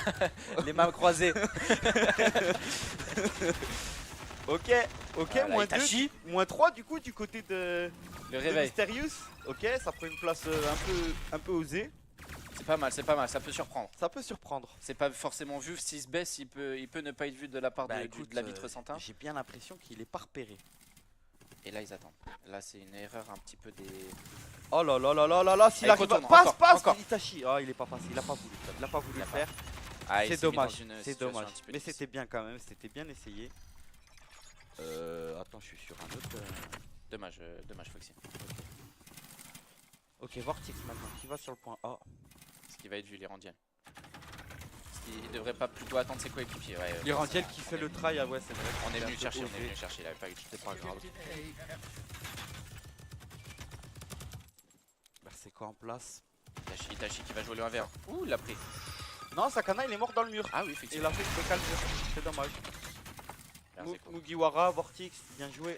[SPEAKER 1] Les mains croisées.
[SPEAKER 2] Ok, ok,
[SPEAKER 1] Voilà,
[SPEAKER 2] moins
[SPEAKER 1] Itachi.
[SPEAKER 2] 2, moins 3 du coup du côté
[SPEAKER 1] Le
[SPEAKER 2] de
[SPEAKER 1] réveil.
[SPEAKER 2] Mysterious. Ok, ça prend une place un peu osée.
[SPEAKER 1] C'est pas mal, ça peut surprendre.
[SPEAKER 2] Ça peut surprendre.
[SPEAKER 1] C'est pas forcément vu, s'il se baisse, il peut ne pas être vu de la part
[SPEAKER 2] Bah,
[SPEAKER 1] de,
[SPEAKER 2] écoute,
[SPEAKER 1] de la vitre Santin.
[SPEAKER 2] j'ai bien l'impression qu'il est pas repéré.
[SPEAKER 1] Et là, ils attendent. Là, c'est une erreur un petit peu des.
[SPEAKER 2] Oh là là là là là là, s'il
[SPEAKER 1] Allez,
[SPEAKER 2] arrive à...
[SPEAKER 1] retourne,
[SPEAKER 2] Passe,
[SPEAKER 1] encore,
[SPEAKER 2] passe,
[SPEAKER 1] encore.
[SPEAKER 2] Itachi. Ah, il est pas passé, il a pas voulu, il a pas voulu
[SPEAKER 1] Il a
[SPEAKER 2] le
[SPEAKER 1] pas.
[SPEAKER 2] faire.
[SPEAKER 1] Ah, il
[SPEAKER 2] C'est
[SPEAKER 1] s'est mis dans
[SPEAKER 2] dommage,
[SPEAKER 1] une
[SPEAKER 2] c'est
[SPEAKER 1] situation
[SPEAKER 2] dommage.
[SPEAKER 1] un petit peu
[SPEAKER 2] Mais
[SPEAKER 1] difficile.
[SPEAKER 2] c'était bien quand même, c'était bien essayé. Attends, je suis sur un autre.
[SPEAKER 1] Dommage, Foxy.
[SPEAKER 2] Ok, Vortex maintenant, qui va sur le point A.
[SPEAKER 1] Ce qui va être vu, l'Irandienne. Il devrait pas plutôt attendre ses coéquipiers. Ouais,
[SPEAKER 2] L'Irandiel
[SPEAKER 1] c'est-
[SPEAKER 2] qui
[SPEAKER 1] on
[SPEAKER 2] fait
[SPEAKER 1] est-
[SPEAKER 2] le try, ah ouais, c'est vrai.
[SPEAKER 1] On est
[SPEAKER 2] c'était
[SPEAKER 1] venu
[SPEAKER 2] un peu
[SPEAKER 1] chercher, on est
[SPEAKER 2] osé.
[SPEAKER 1] venu chercher, il avait pas eu de
[SPEAKER 2] C'est pas grave. Bah, c'est quoi en place?
[SPEAKER 1] Itachi qui va jouer le 1v1. Ouh, il l'a pris.
[SPEAKER 2] Non, Sakana il est mort dans le mur.
[SPEAKER 1] Ah oui,
[SPEAKER 2] Il
[SPEAKER 1] effectivement.
[SPEAKER 2] a fait le calme, c'est dommage.
[SPEAKER 1] Ah, c'est cool.
[SPEAKER 2] Mugiwara, Vortex, bien joué.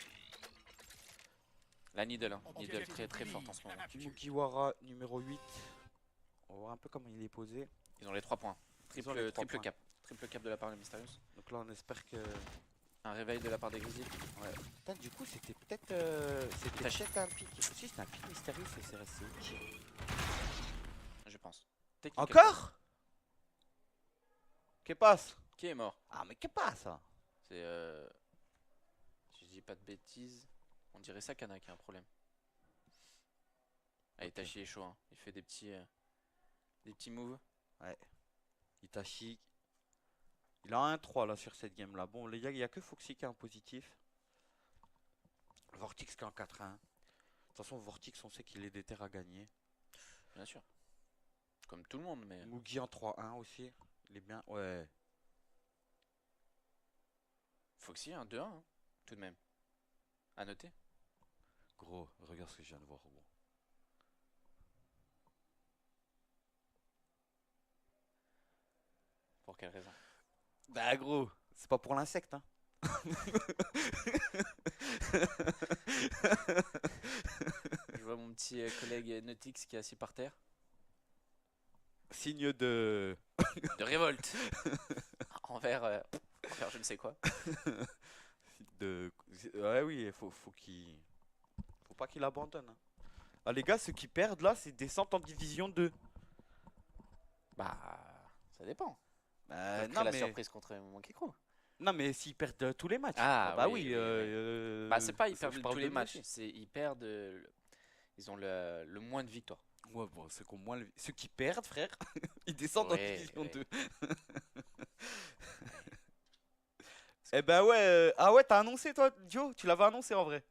[SPEAKER 1] La Needle, hein. Needle très très forte en ce moment.
[SPEAKER 2] Mugiwara numéro 8. On va voir un peu comment il est posé.
[SPEAKER 1] Ils ont les 3 points.
[SPEAKER 2] Ils ont les trois
[SPEAKER 1] Triple
[SPEAKER 2] points.
[SPEAKER 1] cap. Triple cap de la part de Mysterious.
[SPEAKER 2] Donc là on espère que...
[SPEAKER 1] Un réveil de la part des Grizzlies.
[SPEAKER 2] Putain, du coup c'était peut-être... C'était
[SPEAKER 1] Itachi.
[SPEAKER 2] peut-être un pic. Si c'était un pic mystérieux et c'est resté ok.
[SPEAKER 1] Je pense. Technique
[SPEAKER 2] Encore? Que passe?
[SPEAKER 1] Qui est mort?
[SPEAKER 2] Ah mais que passe?
[SPEAKER 1] C'est si je dis pas de bêtises, on dirait Sakana qui a un problème. Ah, Itachi est chaud, hein. Il fait des petits moves.
[SPEAKER 2] Ouais. Itachi. Il a un 1-3 là sur cette game là. Bon les gars, il n'y a que Foxy qui a un positif. Vortex qui a un 4-1. De toute façon Vortex on sait qu'il est déter à gagner.
[SPEAKER 1] Bien sûr. Comme tout le monde, mais
[SPEAKER 2] Mugi en 3-1 aussi. Il est bien. Ouais.
[SPEAKER 1] Foxy un 2-1, hein, tout de même. À noter.
[SPEAKER 2] Gros, regarde ce que je viens de voir. Gros.
[SPEAKER 1] Pour quelle raison?
[SPEAKER 2] Bah gros, c'est pas pour l'insecte hein.
[SPEAKER 1] Je vois mon petit collègue Nautix qui est assis par terre.
[SPEAKER 2] Signe de...
[SPEAKER 1] De révolte envers je ne sais quoi.
[SPEAKER 2] Ouais oui, faut qu'il... Faut pas qu'il abandonne. Hein. Ah les gars, ceux qui perdent là, c'est descente en division 2.
[SPEAKER 1] Bah, ça dépend.
[SPEAKER 2] Non
[SPEAKER 1] La
[SPEAKER 2] mais...
[SPEAKER 1] surprise contre Monkey Crow.
[SPEAKER 2] Non mais s'ils perdent tous les matchs.
[SPEAKER 1] Ah,
[SPEAKER 2] bah
[SPEAKER 1] oui,
[SPEAKER 2] oui.
[SPEAKER 1] oui, Bah, c'est pas ils
[SPEAKER 2] je
[SPEAKER 1] perdent
[SPEAKER 2] parle
[SPEAKER 1] tous
[SPEAKER 2] de
[SPEAKER 1] les
[SPEAKER 2] nous
[SPEAKER 1] matchs,
[SPEAKER 2] aussi.
[SPEAKER 1] c'est ils perdent. Ils ont le moins de victoires.
[SPEAKER 2] Ouais bon, ceux qui perdent frère, ils descendent en
[SPEAKER 1] Ouais,
[SPEAKER 2] division
[SPEAKER 1] ouais.
[SPEAKER 2] 2. Eh ben ouais, ah ouais t'as annoncé toi Joe, tu l'avais annoncé en vrai.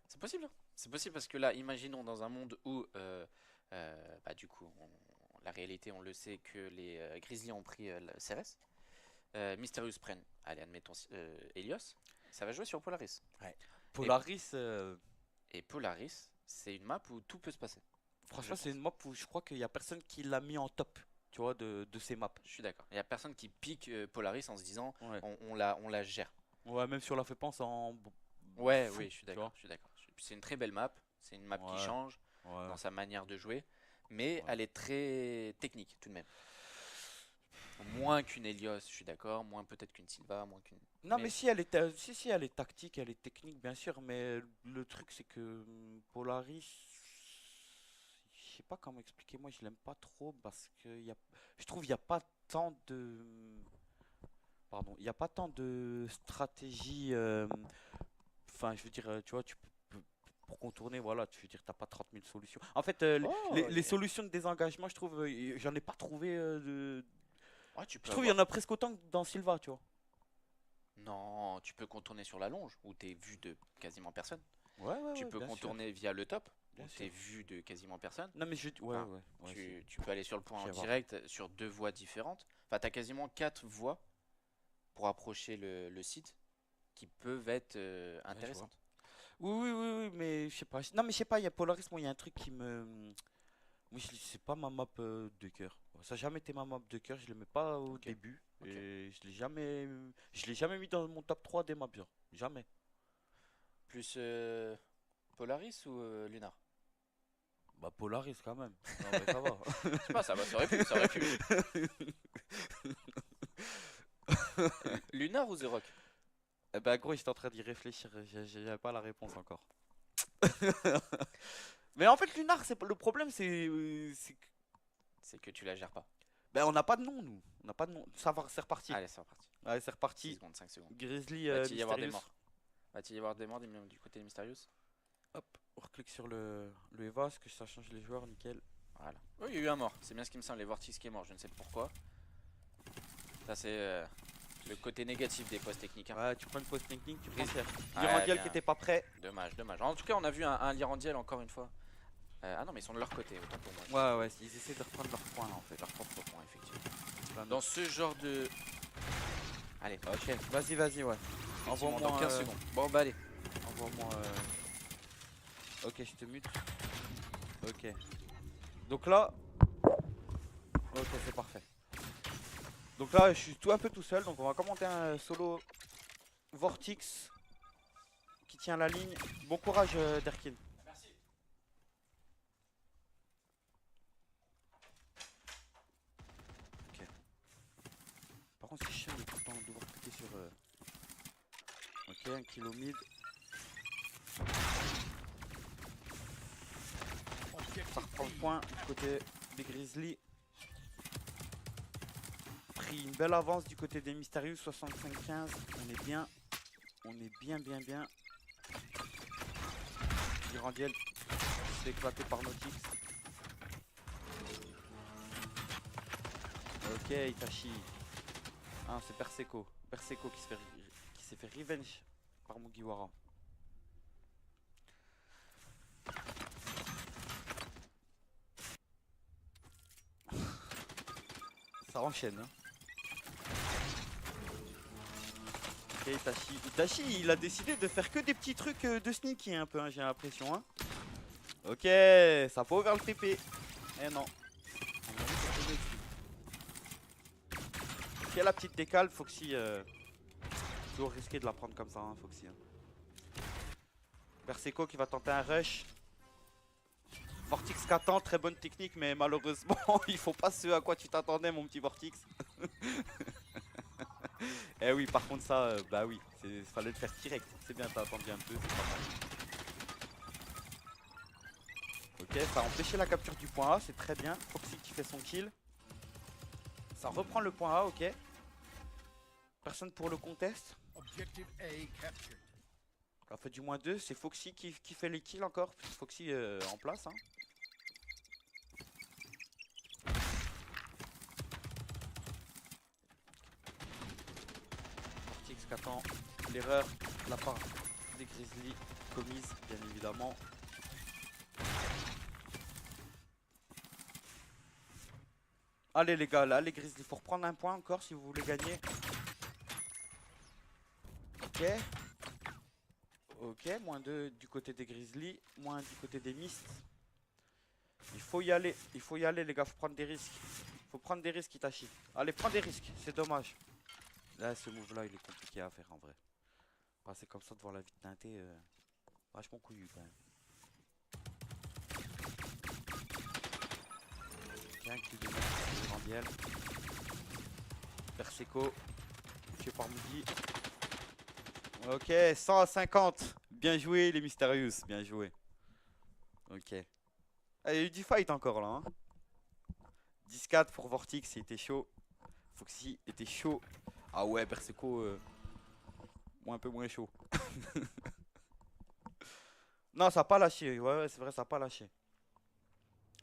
[SPEAKER 1] C'est possible, hein. C'est possible parce que là, imaginons dans un monde où, bah, du coup, la réalité, on le sait que les Grizzlies ont pris le CRS. Mysterious prennent, allez, admettons, Helios. Ça va jouer sur Polaris.
[SPEAKER 2] Polaris,
[SPEAKER 1] Et Polaris, c'est une map où tout peut se passer.
[SPEAKER 2] franchement
[SPEAKER 1] je
[SPEAKER 2] c'est une map où je crois qu'il y a personne qui l'a mis en top. tu vois, de ces maps.
[SPEAKER 1] Je suis d'accord. Il n'y a personne qui pique Polaris en se disant
[SPEAKER 2] Ouais.
[SPEAKER 1] on la gère.
[SPEAKER 2] Ouais, même sur la fait pense en
[SPEAKER 1] Ouais,
[SPEAKER 2] fou,
[SPEAKER 1] oui, je suis
[SPEAKER 2] tu
[SPEAKER 1] d'accord.
[SPEAKER 2] vois.
[SPEAKER 1] Je suis d'accord. C'est une très belle map. C'est une map qui
[SPEAKER 2] Ouais,
[SPEAKER 1] change
[SPEAKER 2] ouais,
[SPEAKER 1] dans sa manière de jouer, mais
[SPEAKER 2] ouais.
[SPEAKER 1] elle est très technique tout de même. Moins qu'une Helios, je suis d'accord. Moins peut-être qu'une Sylva, moins qu'une.
[SPEAKER 2] Non, mais
[SPEAKER 1] Mais
[SPEAKER 2] si elle est, si elle est tactique, elle est technique, bien sûr, mais le truc, c'est que Polaris, je sais pas comment expliquer, moi, je l'aime pas trop parce que je trouve il y a pas tant de, pardon, il y a pas tant de stratégie, enfin, je veux dire, tu vois, pour contourner, voilà, tu veux dire, t'as pas 30 000 solutions. En fait,
[SPEAKER 1] oh,
[SPEAKER 2] les solutions de désengagement, je trouve, j'en ai pas trouvé
[SPEAKER 1] ouais, tu
[SPEAKER 2] je
[SPEAKER 1] peux
[SPEAKER 2] trouve il y
[SPEAKER 1] avoir.
[SPEAKER 2] en a presque autant que dans Sylva, tu vois.
[SPEAKER 1] Non, tu peux contourner sur la longe où t'es vu de quasiment personne.
[SPEAKER 2] Ouais, ouais,
[SPEAKER 1] Tu
[SPEAKER 2] ouais,
[SPEAKER 1] peux
[SPEAKER 2] bien sûr,
[SPEAKER 1] contourner via le top où
[SPEAKER 2] bien
[SPEAKER 1] t'es
[SPEAKER 2] sûr.
[SPEAKER 1] vu de quasiment personne.
[SPEAKER 2] Non, mais ouais,
[SPEAKER 1] Enfin,
[SPEAKER 2] ouais, ouais, si.
[SPEAKER 1] tu peux aller sur le point en
[SPEAKER 2] J'ai voir.
[SPEAKER 1] direct sur deux voies différentes. Enfin, t'as quasiment quatre voies pour approcher le site qui peuvent être
[SPEAKER 2] Ouais, je vois.
[SPEAKER 1] intéressantes.
[SPEAKER 2] Oui, oui, oui, oui, mais je sais pas. Non, mais je sais pas, il y a Polaris, moi, il y a un truc qui me. Moi, c'est pas ma map de cœur. Ça n'a jamais été ma map de cœur, je l'aimais pas au
[SPEAKER 1] Ok,
[SPEAKER 2] début.
[SPEAKER 1] ok.
[SPEAKER 2] Et je l'ai jamais mis dans mon top 3 des maps, genre. Jamais.
[SPEAKER 1] Plus Polaris ou Lunar?
[SPEAKER 2] Bah, Polaris quand même. Non, mais ça va.
[SPEAKER 1] Je sais pas, ça aurait pu, ça aurait pu. Lunar ou The Rock?
[SPEAKER 2] Eh ben, gros, j'étais en train d'y réfléchir, j'avais pas la réponse encore. Mais en fait, Lunar, le problème,
[SPEAKER 1] C'est que tu la gères pas.
[SPEAKER 2] ben, on n'a pas de nom, nous. On n'a pas de nom. Ça va, c'est reparti.
[SPEAKER 1] Allez, c'est reparti.
[SPEAKER 2] Allez, c'est
[SPEAKER 1] 6
[SPEAKER 2] reparti.
[SPEAKER 1] secondes, 5 secondes.
[SPEAKER 2] Grizzly
[SPEAKER 1] Va-t-il y avoir des
[SPEAKER 2] Mysterious.
[SPEAKER 1] morts? Va-t-il y avoir des morts du côté Mysterious?
[SPEAKER 2] Hop, on reclique sur le Eva, parce que ça change les joueurs, nickel.
[SPEAKER 1] Voilà. Oh, il y a eu un mort. C'est bien ce qui me semble. Les Vortex qui est mort. Je ne sais pas pourquoi. Ça, c'est le côté négatif des postes techniques, hein.
[SPEAKER 2] Ouais, tu prends une pause technique, tu prends
[SPEAKER 1] Gris-
[SPEAKER 2] cher.
[SPEAKER 1] Ouais,
[SPEAKER 2] Lirandiel
[SPEAKER 1] bien.
[SPEAKER 2] qui était pas prêt.
[SPEAKER 1] Dommage, dommage. En tout cas, on a vu un Lirandiel encore une fois. Ah non, mais ils sont de leur côté, autant pour moi.
[SPEAKER 2] Ouais, ouais, ils essaient de reprendre leur point là, en fait.
[SPEAKER 1] Leur propre point, effectivement.
[SPEAKER 2] Dans
[SPEAKER 1] Dans ce genre de. Allez,
[SPEAKER 2] Ok, vas-y, vas-y, ouais.
[SPEAKER 1] effectivement, dans
[SPEAKER 2] Envoie-moi.
[SPEAKER 1] 15 secondes. Bon, bah allez.
[SPEAKER 2] Envoie-moi. Ok, je te mute. Ok. Donc là. Ok, c'est parfait. Donc là, je suis un peu tout seul, donc on va commenter un solo Vortex qui tient la ligne. Bon courage, Derkin.
[SPEAKER 1] Merci.
[SPEAKER 2] Par contre, c'est chiant de tout le temps devoir cliquer sur. Ok, un kilo mid. Ça reprend le point du côté des Grizzlies. Pris une belle avance du côté des Mysterious, 65-15. On est bien. On est bien, bien, bien. Lirandiel se fait éclater par Nautix. Ok, Itachi. Ah, c'est Berseco. Berseco qui s'est fait revenge par Mugiwara. Ça enchaîne, hein. Ok, Itachi. Itachi, il a décidé de faire que des petits trucs de sneaky un peu, hein, j'ai l'impression, hein. Ok, ça a pas ouvert le TP. Eh non. Ok, la petite décale, Foxy. Toujours risqué de la prendre comme ça, hein, Foxy. Hein. Berseco qui va tenter un rush. Vortex qui attend, très bonne technique, mais malheureusement, il faut pas ce à quoi tu t'attendais, mon petit Vortex. Eh oui, par contre, ça, bah oui, fallait le faire direct. C'est bien, t'as attendu un peu, c'est pas mal. Ok, ça a empêché la capture du point A, c'est très bien. Foxy qui fait son kill. Ça reprend le point A, ok. Personne pour le contest. On a fait du -2, c'est Foxy qui fait les kills encore. Foxy en place. Hein. Vortex qui attend l'erreur de la part des Grizzlies commise, bien évidemment. Allez les gars, là les Grizzlies, faut reprendre un point encore si vous voulez gagner. Ok. Ok, -2 du côté des Grizzlies, -1 du côté des Mists. Il faut y aller les gars, faut prendre des risques. Faut prendre des risques, Itachi. Allez, prends des risques, c'est dommage. Là, ce move là, il est compliqué à faire en vrai. Passer comme ça devant la vitre teintée, vachement couillu quand même. Bien kill de Randiel. Perseco, tué par Moody. Ok, 100 à 50. Bien joué les Mysterious, bien joué. Ok. Ah, il y a eu du fight encore là. Hein. 10-4 pour Vortix, il était chaud. Foxy était chaud. Ah ouais, Berseco, un peu moins chaud. Non, ça a pas lâché. Ouais, ouais c'est vrai, ça a pas lâché.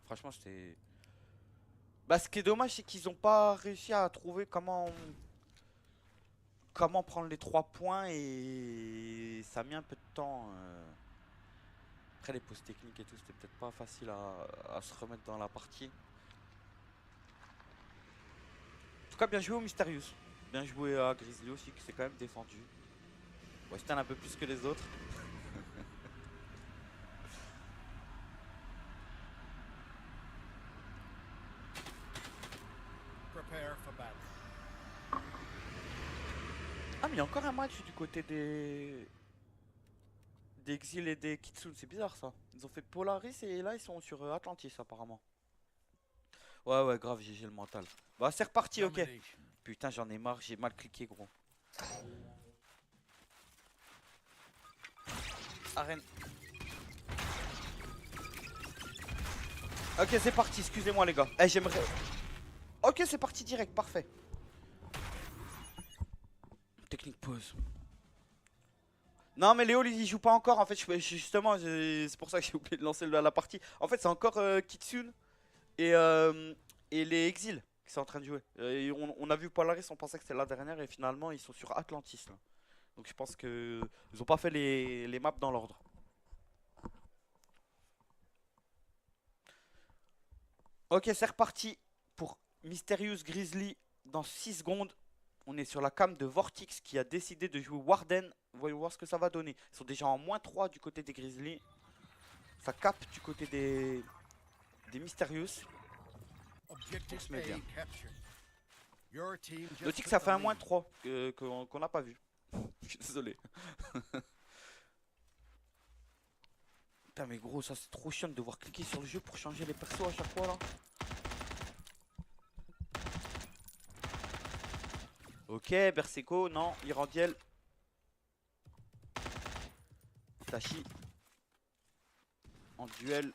[SPEAKER 2] Franchement, c'était... Bah, ce qui est dommage, c'est qu'ils ont pas réussi à trouver comment prendre les 3 points et ça a mis un peu de temps. Après, les pauses techniques et tout, c'était peut-être pas facile à se remettre dans la partie. En tout cas, bien joué au Mysterious. Bien joué à Grizzly aussi, qui s'est quand même défendu. Western un peu plus que les autres. Ah, mais il y a encore un match du côté des Exil et des Kitsune, c'est bizarre ça. Ils ont fait Polaris et là ils sont sur Atlantis apparemment. Ouais, ouais, grave, j'ai le mental. Bah, c'est reparti, ok. Putain, j'en ai marre, j'ai mal cliqué, gros. Arène. Ok, c'est parti, excusez-moi les gars. Eh, j'aimerais... Ok, c'est parti direct, parfait. Technique pause. Non mais Léo il joue pas encore en fait, justement c'est pour ça que j'ai oublié de lancer la partie. En fait c'est encore Kitsune et les Exils qui sont en train de jouer. On a vu Polaris, on pensait que c'était la dernière et finalement ils sont sur Atlantis là. Donc je pense que ils ont pas fait les maps dans l'ordre. Ok, c'est reparti pour Mysterious Grizzly dans 6 secondes. On est sur la cam de Vortix qui a décidé de jouer Warden. Voyons voir ce que ça va donner. Ils sont déjà en -3 du côté des Grizzly. Ça capte du côté des Mysterious. On se met bien. Nautic ça fait un -3 qu'on n'a pas vu. Je suis désolé. Putain mais gros ça c'est trop chiant de devoir cliquer sur le jeu pour changer les persos à chaque fois là. Ok, Berseco, non, Irandiel. Tachi. En duel.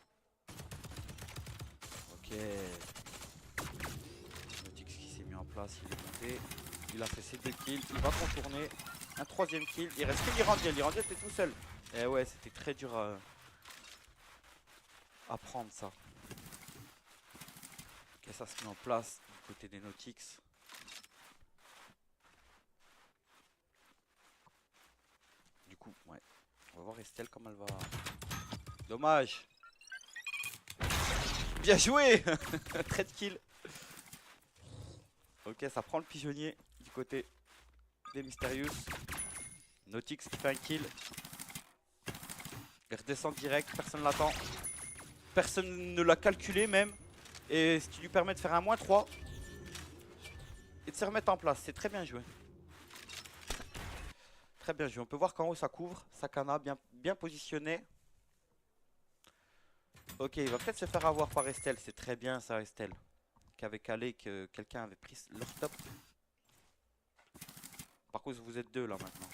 [SPEAKER 2] Ok. Nautic qui s'est mis en place, il est monté. Il a fait ses 2 kills, il va contourner. Un 3ème kill, il reste que l'Irandiel. L'Irandiel était tout seul. Eh ouais, c'était très dur à prendre ça. Ok, ça se met en place du côté des Nautics. Du coup, ouais. On va voir Estelle comme elle va. Dommage. Bien joué. Trade kill. Ok, ça prend le pigeonnier du côté des Mysterious. Nautix qui fait un kill. Il redescend direct, personne l'attend. Personne ne l'a calculé même. Et ce qui lui permet de faire un -3. Et de se remettre en place. C'est très bien joué. Très bien joué. On peut voir qu'en haut ça couvre. Sakana bien positionné. Ok, il va peut-être se faire avoir par Estelle. C'est très bien ça, Estelle. Qu'avait calé que quelqu'un avait pris leur top. Par contre, vous êtes 2 là maintenant.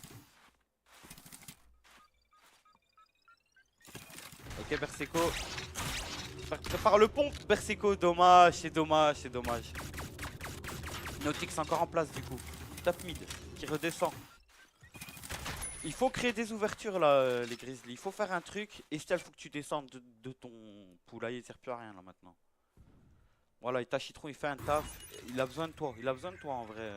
[SPEAKER 2] Ok, Berseco. Prépare le pont, Berseco. Dommage, c'est dommage, c'est dommage. Nautix encore en place du coup. Top mid qui redescend. Il faut créer des ouvertures là, les Grizzly. Il faut faire un truc. Estelle, faut que tu descendes de ton poulailler. Il sert plus à rien là maintenant. Voilà, Itachitron il fait un taf. Il a besoin de toi. Il a besoin de toi en vrai.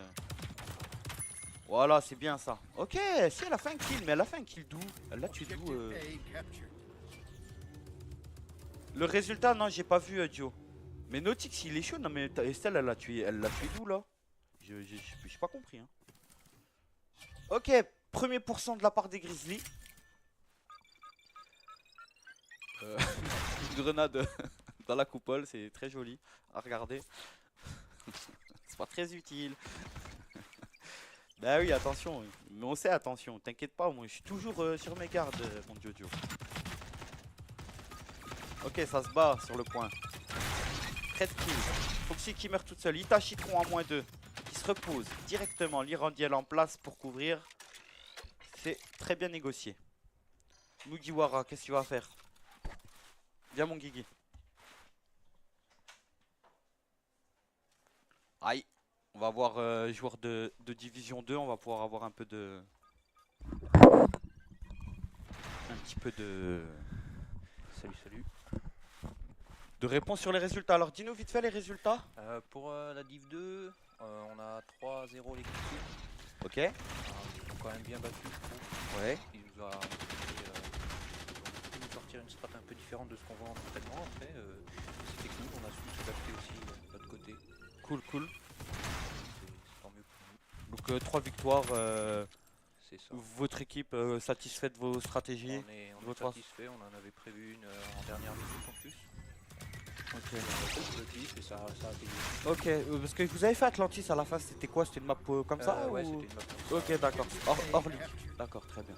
[SPEAKER 2] Voilà, c'est bien ça. Ok, si elle a fait un kill, mais elle a fait un kill d'où? Elle l'a tué d'où Le résultat, non, j'ai pas vu Dio. Mais Nautix il est chaud. Non, mais Estelle elle l'a tué d'où là? J'ai pas compris. Hein. Ok, premier pourcent de la part des Grizzly. Une grenade dans la coupole, c'est très joli à regarder. C'est pas très utile. Bah oui, attention. Mais on sait, attention. T'inquiète pas, moi je suis toujours sur mes gardes, mon Jojo. Ok, ça se bat sur le point. Red kill. Foxy qui meurt toute seule. Itachi Tron à -2. Qui se repose directement. L'Irandiel en place pour couvrir. C'est très bien négocié. Mugiwara, qu'est-ce que tu vas faire? Viens mon Guigui. Aïe. On va avoir joueur de division 2. On va pouvoir avoir un peu de... Un petit peu de...
[SPEAKER 3] Salut.
[SPEAKER 2] De réponse sur les résultats. Alors dis-nous vite fait les résultats.
[SPEAKER 3] Pour la Div 2, on a 3-0 l'équipe.
[SPEAKER 2] Ok.
[SPEAKER 3] Ils ont quand même bien battu, je trouve.
[SPEAKER 2] Ouais.
[SPEAKER 3] Ils nous ont nous sortir une strat un peu différente de ce qu'on voit en entraînement. Après, c'était cool, on a su s'adapter aussi de l'autre côté.
[SPEAKER 2] Cool.
[SPEAKER 3] C'est tant mieux pour nous.
[SPEAKER 2] Donc 3 victoires.
[SPEAKER 3] C'est ça.
[SPEAKER 2] Votre équipe satisfaite de vos stratégies?
[SPEAKER 3] On est
[SPEAKER 2] votre
[SPEAKER 3] satisfait, on en avait prévu une en dernière minute en plus.
[SPEAKER 2] Ok.
[SPEAKER 3] Et ça a payé.
[SPEAKER 2] Ok, parce que vous avez fait Atlantis à la fin, c'était quoi? C'était une map comme ça
[SPEAKER 3] Ouais,
[SPEAKER 2] ou...
[SPEAKER 3] c'était une map comme ça.
[SPEAKER 2] Ok, d'accord. Hors ligue. D'accord, très bien.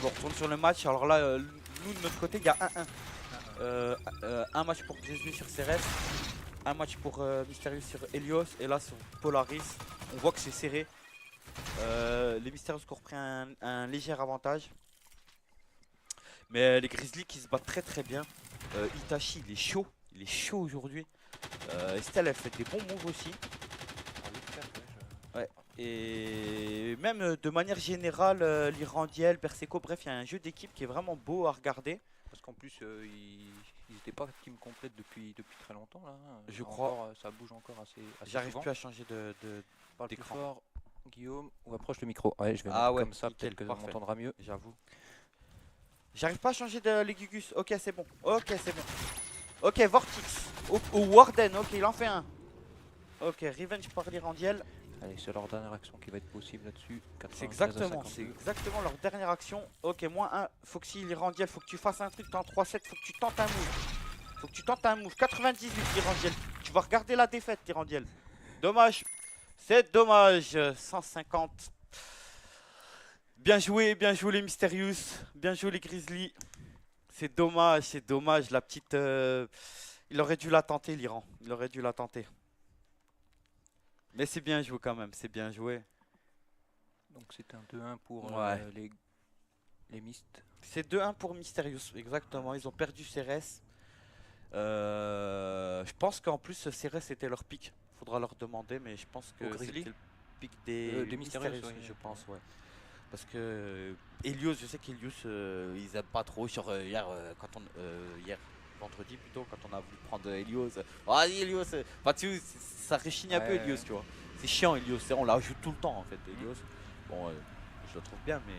[SPEAKER 2] On retourne sur le match. Alors là, nous de notre côté, il y a 1-1. Un match pour Grizzly sur Ceres, un match pour Mysterious sur Helios, et là sur Polaris, on voit que c'est serré. Les Mysterious qui ont repris un léger avantage. Mais les Grizzlies qui se battent très bien. Itachi il est chaud aujourd'hui. Estelle elle fait des bons moves aussi. Ouais. Et même de manière générale, l'Irandiel, Berseco, bref, il y a un jeu d'équipe qui est vraiment beau à regarder.
[SPEAKER 3] Parce qu'en plus, ils n'étaient pas team complète depuis très longtemps là.
[SPEAKER 2] Je crois.
[SPEAKER 3] Encore, ça bouge encore assez
[SPEAKER 2] J'arrive
[SPEAKER 3] souvent.
[SPEAKER 2] plus à changer
[SPEAKER 3] Parle plus
[SPEAKER 2] d'écran.
[SPEAKER 3] fort, Guillaume, ou approche le micro. Ouais, je vais
[SPEAKER 2] Ah
[SPEAKER 3] mettre
[SPEAKER 2] ouais,
[SPEAKER 3] comme ça,
[SPEAKER 2] nickel,
[SPEAKER 3] peut-être que
[SPEAKER 2] parfait.
[SPEAKER 3] on m'entendra mieux.
[SPEAKER 2] J'avoue. J'arrive pas à changer de Legugus. Ok, c'est bon. Ok, Vortex. Au Warden. Ok, il en fait un. Ok, Revenge par l'Irandiel.
[SPEAKER 3] Allez, c'est leur dernière action qui va être possible là-dessus.
[SPEAKER 2] C'est exactement leur dernière action. Ok, -1. Foxy, l'Irandiel, faut que tu fasses un truc. T'es en 3-7, faut que tu tentes un move. 98, l'Irandiel. Tu vas regarder la défaite, l'Irandiel. Dommage. C'est dommage. 150. Bien joué les Mysterious. Bien joué les Grizzlies. C'est dommage. La petite... Il aurait dû la tenter, l'Iran. Il aurait dû la tenter. Mais c'est bien joué quand même, c'est bien joué.
[SPEAKER 3] Donc c'est un 2-1 pour
[SPEAKER 2] Ouais.
[SPEAKER 3] les Myst.
[SPEAKER 2] C'est 2-1 pour Mysterious, exactement. Ils ont perdu Ceres. Je pense qu'en plus Ceres était leur pick. Faudra leur demander, mais je pense que
[SPEAKER 3] Au Grizzly
[SPEAKER 2] c'était le pick des
[SPEAKER 3] Mysterious,
[SPEAKER 2] Mysterious,
[SPEAKER 3] oui.
[SPEAKER 2] je pense, ouais. Parce que Helios, je sais qu'Helios, ils aiment pas trop. Sur hier, vendredi plutôt, quand on a voulu prendre Helios. Vas-y Helios. Enfin, tu sais, ça réchigne un peu
[SPEAKER 3] Ouais.
[SPEAKER 2] Helios, tu vois. C'est chiant Helios, on la joue tout le temps en fait, Helios. Bon, je la trouve bien, mais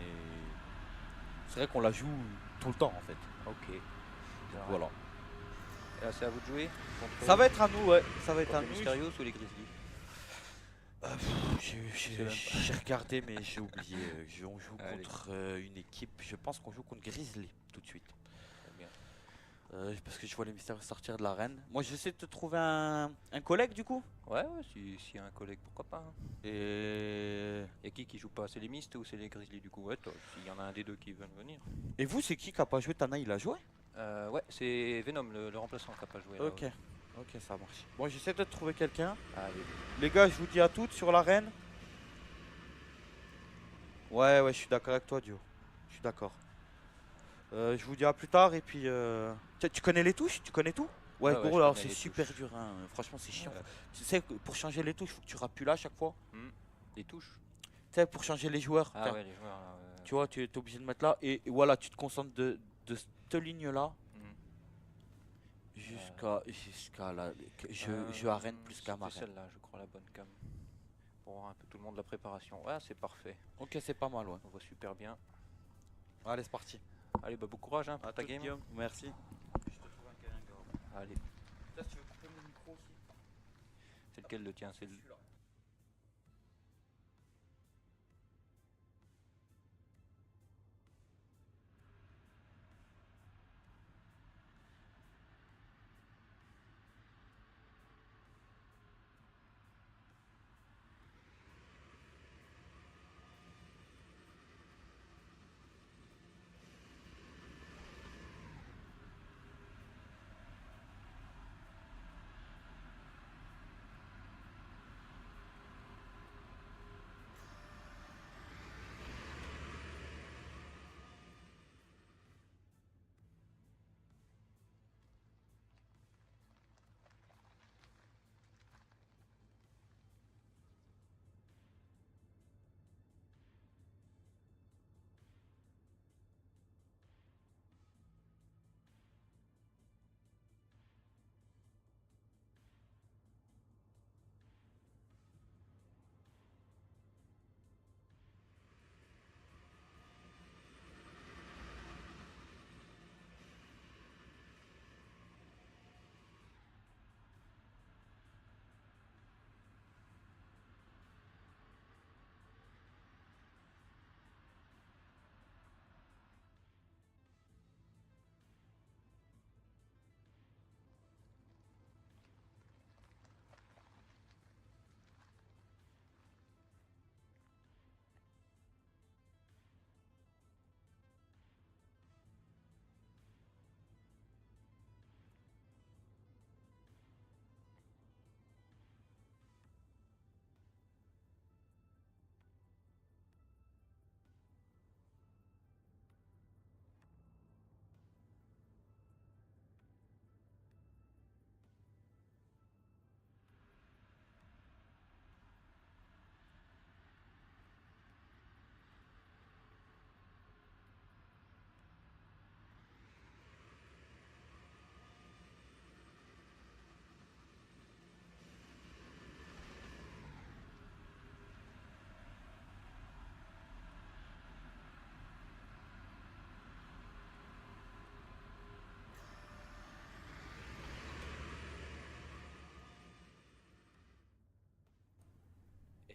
[SPEAKER 2] c'est vrai qu'on la joue tout le temps en fait.
[SPEAKER 3] Ok.
[SPEAKER 2] Donc, voilà.
[SPEAKER 3] Et là, c'est à vous de jouer.
[SPEAKER 2] Ça va être à nous, ouais. Ça va être à
[SPEAKER 3] les
[SPEAKER 2] nous.
[SPEAKER 3] Mysterious ou les Grizzlies?
[SPEAKER 2] J'ai regardé, mais j'ai oublié. On joue
[SPEAKER 3] Allez.
[SPEAKER 2] contre une équipe. Je pense qu'on joue contre Grizzly tout de suite.
[SPEAKER 3] Très bien.
[SPEAKER 2] Parce que je vois les mystères sortir de l'arène. Moi, j'essaie de te trouver un collègue du coup.
[SPEAKER 3] Ouais, s'il y a un collègue, pourquoi pas. Hein.
[SPEAKER 2] Et
[SPEAKER 3] Qui joue pas? C'est les Myst ou c'est les Grizzlies du coup? Ouais, s'il y en a un des deux qui veulent venir.
[SPEAKER 2] vous, c'est qui a pas joué? Tana, il a joué?
[SPEAKER 3] Ouais, c'est Venom, le remplaçant qui a pas joué. Là,
[SPEAKER 2] Ok.
[SPEAKER 3] ouais.
[SPEAKER 2] Ok, ça marche. Bon, j'essaie de trouver quelqu'un.
[SPEAKER 3] Allez.
[SPEAKER 2] Les gars, je vous dis à toutes sur l'arène. Ouais, je suis d'accord avec toi, Dio. Je suis d'accord. Je vous dis à plus tard et puis... Tu connais les touches? Tu connais tout? Ouais,
[SPEAKER 3] Ouais,
[SPEAKER 2] gros,
[SPEAKER 3] je
[SPEAKER 2] alors
[SPEAKER 3] connais
[SPEAKER 2] c'est
[SPEAKER 3] les
[SPEAKER 2] super
[SPEAKER 3] touches.
[SPEAKER 2] dur, hein. Franchement, c'est chiant.
[SPEAKER 3] Ouais.
[SPEAKER 2] Tu sais que pour changer les touches, faut que tu rappuies là à chaque fois.
[SPEAKER 3] Les touches.
[SPEAKER 2] Tu sais, pour changer les joueurs,
[SPEAKER 3] Ah ouais, les joueurs. Là,
[SPEAKER 2] tu vois, tu es obligé de mettre là. Et voilà, tu te concentres de cette ligne-là jusqu'à là. Je arène plus qu'à ma
[SPEAKER 3] C'est celle-là, je crois, la bonne cam. Pour voir un peu tout le monde la préparation. Ouais, c'est parfait.
[SPEAKER 2] Ok, c'est pas mal, ouais.
[SPEAKER 3] On voit super bien.
[SPEAKER 2] Allez, c'est parti.
[SPEAKER 3] Allez, bah bon courage hein, pour ta game.
[SPEAKER 2] Guillaume. Merci. Je te trouve un gars.
[SPEAKER 3] Allez.
[SPEAKER 2] Tu veux couper mon micro aussi?
[SPEAKER 3] C'est lequel le tien? C'est le...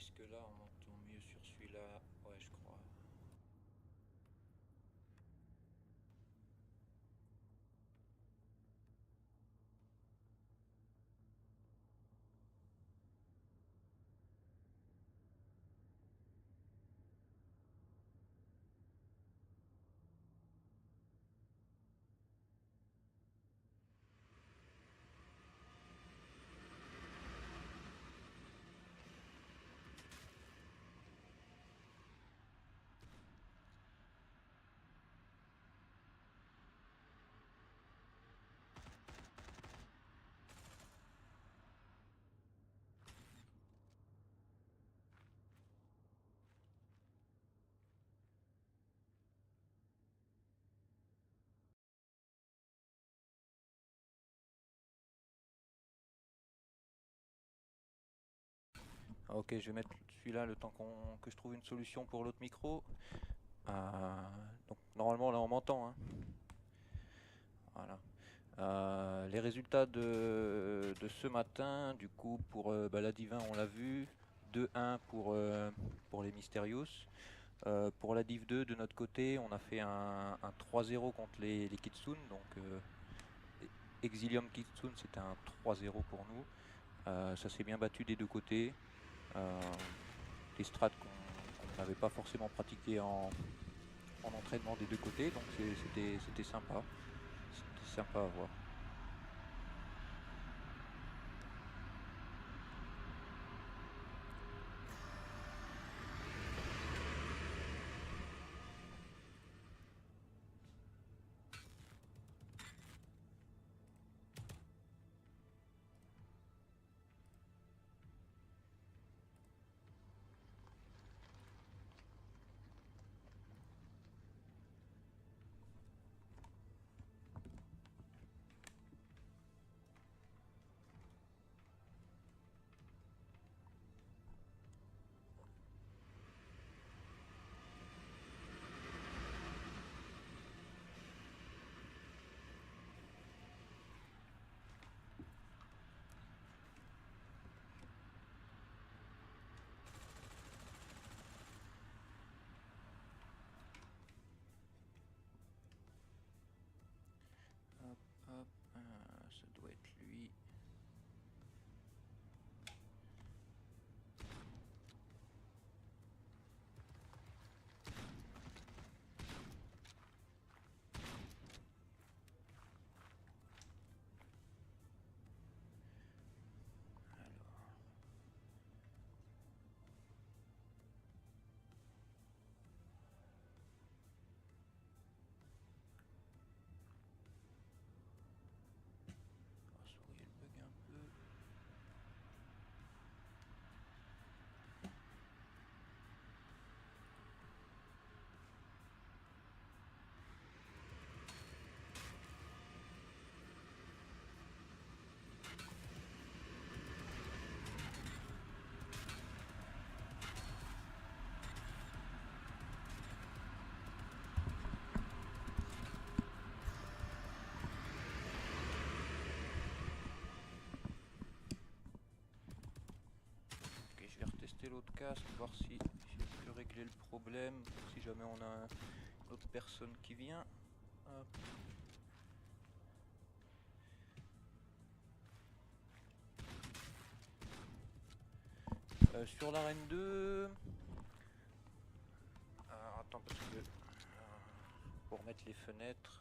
[SPEAKER 3] Est-ce que là on entend mieux sur celui-là? Ouais, je crois. Ah, ok, je vais mettre celui-là le temps que je trouve une solution pour l'autre micro. Donc normalement là on m'entend, hein. Voilà. Les résultats de ce matin, du coup pour la Div 1 on l'a vu, 2-1 pour les Mysterious. Pour la Div 2 de notre côté on a fait un 3-0 contre les Kitsune, donc Exilium Kitsune c'était un 3-0 pour nous. Ça s'est bien battu des deux côtés. Des strats qu'on n'avait pas forcément pratiqué en entraînement des deux côtés, donc c'était sympa. C'était sympa à voir. Hop, hop, ça doit être lui. Alors. La souris elle bug un peu. Ok, je vais retester l'autre casque, voir si j'ai pu régler le problème, si jamais on a une autre personne qui vient. Hop. Sur l'arène 2, attends parce que pour mettre les fenêtres.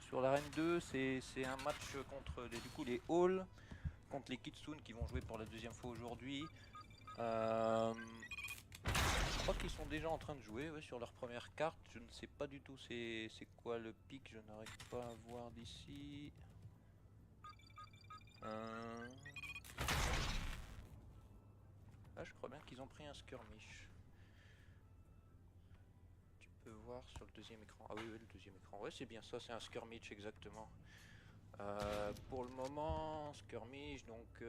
[SPEAKER 3] Sur l'arène 2, c'est un match contre les Halls, contre les Kitsune qui vont jouer pour la deuxième fois aujourd'hui. Je crois qu'ils sont déjà en train de jouer sur leur première carte. Je ne sais pas du tout c'est quoi le pic, je n'arrive pas à voir d'ici. Là je crois bien qu'ils ont pris un skirmish. Tu peux voir sur le deuxième écran. Ah oui, le deuxième écran. Ouais, c'est bien ça, c'est un skirmish exactement. Pour le moment, skirmish, donc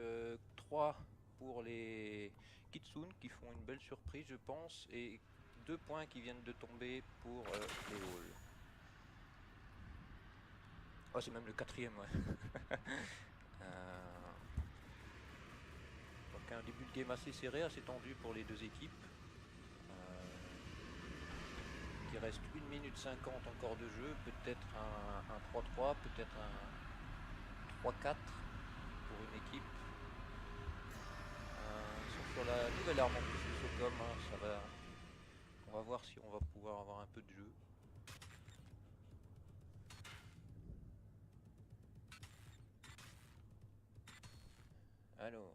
[SPEAKER 3] 3 pour les Kitsune qui font une belle surprise je pense, et 2 points qui viennent de tomber pour les Halls. Oh, c'est même le 4e, ouais. Donc un début de game assez serré, assez tendu pour les deux équipes. Il reste 1 minute 50 encore de jeu, peut-être un 3-3, peut-être un 3-4 pour une équipe. Ils sont sur la nouvelle arme en plus de Socom, hein, ça va. On va voir si on va pouvoir avoir un peu de jeu. Alors.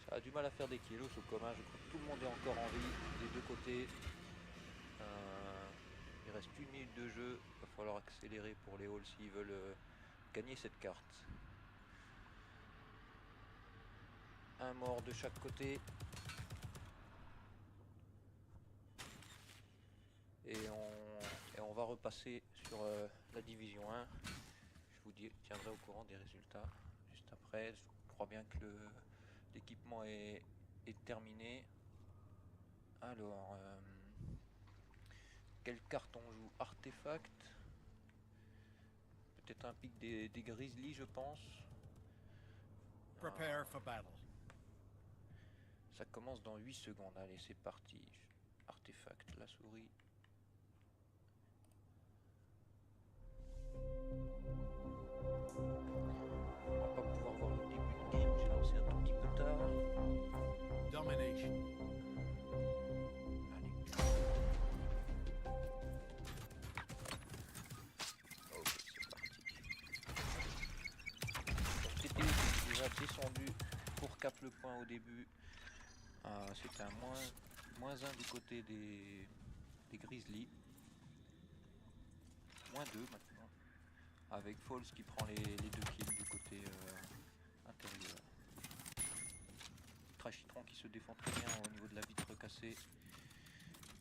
[SPEAKER 3] Ça a du mal à faire des kills au commun, je crois que tout le monde est encore en vie des deux côtés. Il reste 1 minute de jeu, il va falloir accélérer pour les Halls s'ils veulent gagner cette carte. Un mort de chaque côté. Et on va repasser sur la division 1. Je vous tiendrai au courant des résultats juste après. Je crois bien que l'équipement est terminé. Alors, quelle carte on joue? Artefact. Peut-être un pic des Grizzlies, je pense.
[SPEAKER 4] Prepare for battle.
[SPEAKER 3] Ça commence dans 8 secondes. Allez, c'est parti. Artefact, la souris. On va pas pouvoir voir le début de game. J'ai lancé un tout petit peu tard.
[SPEAKER 4] Domination.
[SPEAKER 3] Allez. Ok, c'est parti. Donc TP est déjà descendu pour cap le point au début. C'était un moins 1 du côté des Grizzlies. Moins 2 maintenant. Avec Falls qui prend les 2 kills du côté intérieur. Trashitron qui se défend très bien au niveau de la vitre cassée.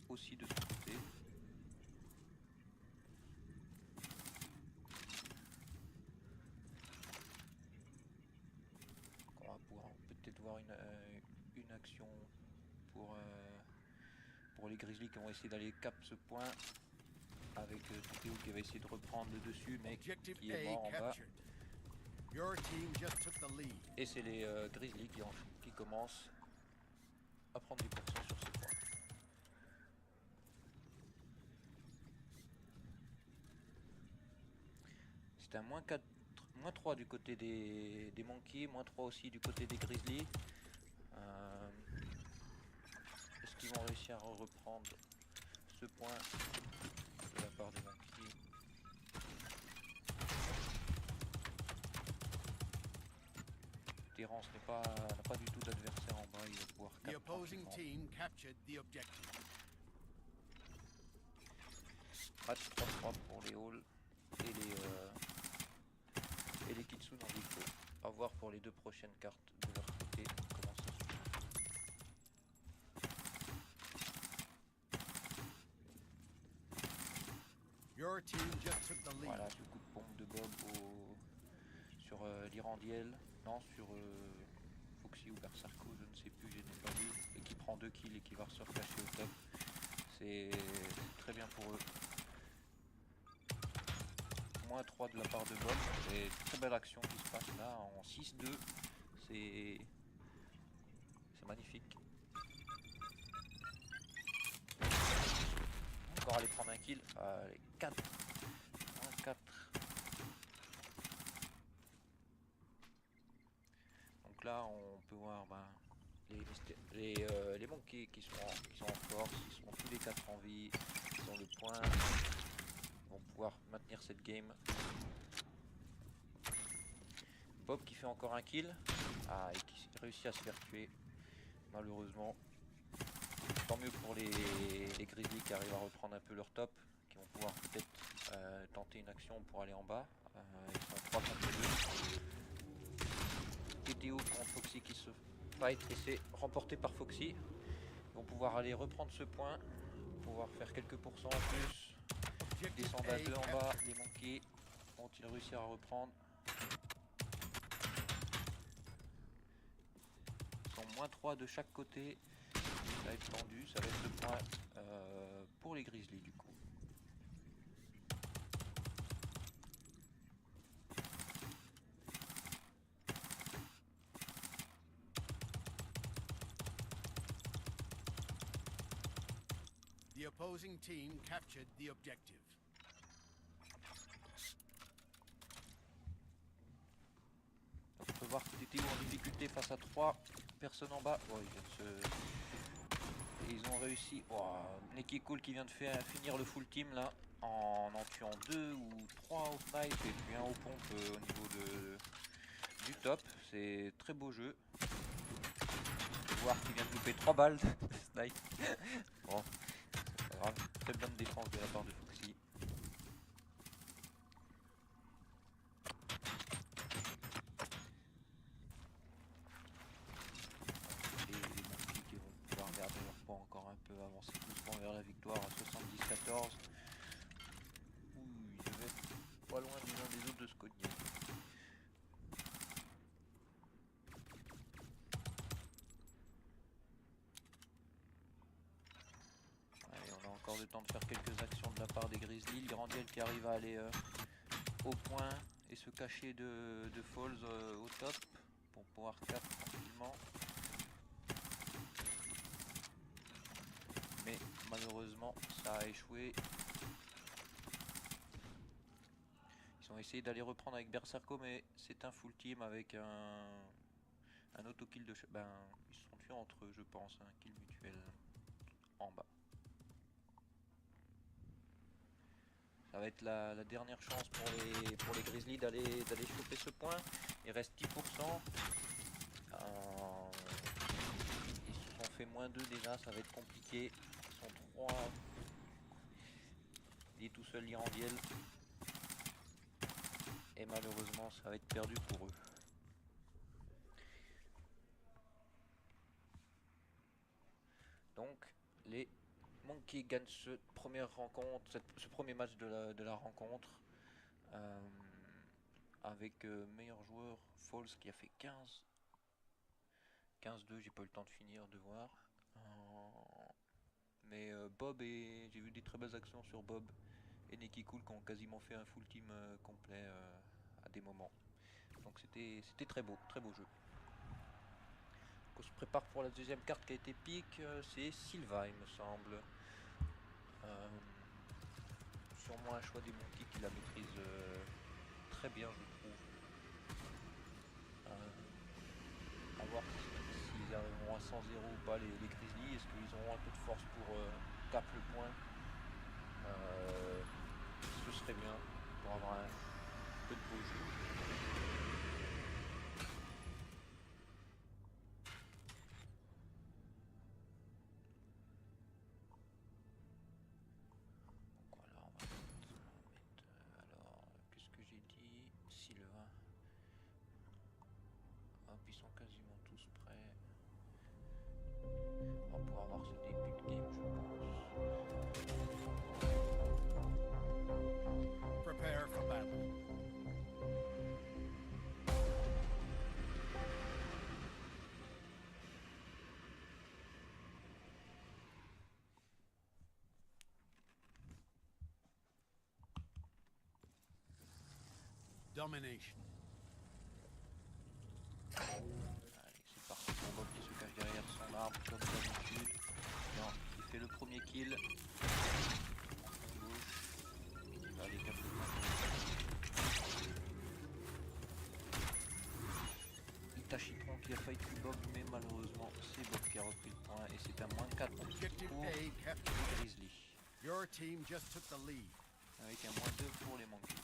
[SPEAKER 3] Aussi de son côté. On va pouvoir peut-être voir une action pour les Grizzlies qui vont essayer d'aller cap ce point. Avec TTO qui va essayer de reprendre le dessus, mais
[SPEAKER 4] Objective
[SPEAKER 3] qui est
[SPEAKER 4] A
[SPEAKER 3] mort en bas.
[SPEAKER 4] captured. Your team just took the lead.
[SPEAKER 3] Et c'est les Grizzlies qui commencent à prendre du pourcent sur ce point. C'est un moins 3 du côté des Monkeys, moins 3 aussi du côté des Grizzlies. Est-ce qu'ils vont réussir à reprendre ce point de la part des Monkeys? Terrence n'a pas du tout d'adversaire en bas, il va pouvoir
[SPEAKER 4] The
[SPEAKER 3] cap
[SPEAKER 4] opposing
[SPEAKER 3] tranquillement.
[SPEAKER 4] team captured the objective.
[SPEAKER 3] Match 3-3 pour les Halls et les Kitsune en défaut. À voir pour les 2 prochaines cartes de leur côté comment ça se joue.
[SPEAKER 4] Your team just took the lead.
[SPEAKER 3] Voilà, ce coup de pompe de Bob sur l'Irandiel, non sur Foxy ou Berserko, je ne sais plus, je n'ai pas vu, et qui prend 2 kills et qui va ressurflasher au top. C'est très bien pour eux. Moins 3 de la part de Bob, et très belle action qui se passe là en 6-2, c'est magnifique. Encore aller prendre un kill, allez, 4, moins 4. Donc là on peut voir les Monkeys qui sont en force, ils sont tous les 4 en vie, ils ont le point. Vont pouvoir maintenir cette game. Bob qui fait encore un kill. Et qui réussit à se faire tuer. Malheureusement. Tant mieux pour les Grizzlies qui arrivent à reprendre un peu leur top. Qui vont pouvoir peut-être tenter une action pour aller en bas. Ils sont 3 contre 2. TTO contre Foxy qui se fight et c'est remporté par Foxy. Ils vont pouvoir aller reprendre ce point, pouvoir faire quelques pourcents en plus.
[SPEAKER 4] Objective
[SPEAKER 3] Descendre à
[SPEAKER 4] A
[SPEAKER 3] 2 en bas,
[SPEAKER 4] captured.
[SPEAKER 3] les Monkeys vont-ils réussir à reprendre? Ils sont -3 de chaque côté. Ça va être tendu, ça va être le point pour les Grizzlies du coup.
[SPEAKER 4] The opposing team captured the objective.
[SPEAKER 3] Donc on peut voir que TTO en difficulté face à 3 personnes en bas. Oh, et ils ont réussi. Oh, Neki Cool qui vient de finir le full team là en tuant 2 ou 3 au snipe et puis un au pompe au niveau du top. C'est très beau jeu. Voir qui vient de louper 3 balles de snipe. Bon, c'est pas grave. Très bonne défense de la part de Foxy. Les Monkeys qui vont pouvoir garder leur poids encore un peu, avancer doucement vers la victoire à 70-14. Ouh, ils devaient être pas loin les uns des autres de se cogner. Allez, on a encore le temps de faire quelques actions de la part des Grizzlies. L'Irandiel qui arrive à aller au point et se cacher de Falls au top pour pouvoir cap tranquillement. Mais malheureusement ça a échoué. Ils ont essayé d'aller reprendre avec Berserko mais c'est un full team avec un auto-kill de... Ben, ils se sont tués entre eux je pense, un kill mutuel en bas. Ça va être la dernière chance pour les Grizzlies d'aller choper ce point. Il reste 10%. Ils se sont fait -2 déjà, ça va être compliqué. Ils sont 3. Il est tout seul l'Irandiel. Et malheureusement ça va être perdu pour eux. Donc les Monkeys gagnent ce premier match de la rencontre. Avec meilleur joueur Falls qui a fait 15-2, j'ai pas eu le temps de finir de voir. Mais Bob et j'ai vu des très belles actions sur Bob et Neki Cool qui ont quasiment fait un full team complet à des moments. Donc c'était très beau jeu. Donc on se prépare pour la deuxième carte qui a été pique, c'est Sylva il me semble. Sûrement un choix des Monkeys qui la maîtrise très bien je trouve. À voir s'ils arriveront à 100-0 ou pas les Grizzlies. Est-ce qu'ils auront un peu de force pour cap le point? Ce serait bien pour avoir un peu de beau jeu. Donc voilà, on va mettre alors, qu'est-ce que j'ai dit? Sylvain. Hop, ils sont quasiment tous prêts. On va pouvoir voir ce début de game, je pense.
[SPEAKER 4] Prepare for battle. Domination.
[SPEAKER 3] Allez, c'est parti pour Bob qui se cache derrière son arbre comme d'habitude. Non, il fait le premier kill. Gauche. Il va aller cap le point. Itachitron qui a failli tuer Bob, mais malheureusement c'est Bob qui a repris le point et c'est un -4
[SPEAKER 4] Objective
[SPEAKER 3] pour
[SPEAKER 4] A
[SPEAKER 3] les
[SPEAKER 4] captured.
[SPEAKER 3] Grizzlies.
[SPEAKER 4] Your team just took the lead.
[SPEAKER 3] Avec un -2 pour les Monkeys.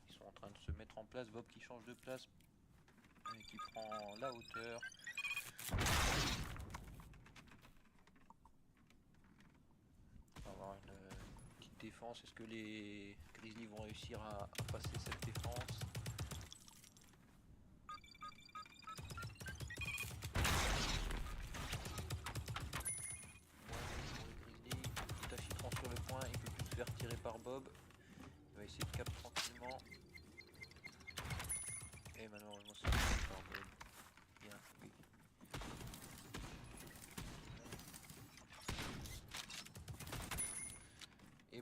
[SPEAKER 3] Ils sont en train de se mettre en place. Bob qui change de place et qui prend la hauteur. On va avoir une petite défense. Est-ce que les Grizzlies vont réussir à passer cette défense?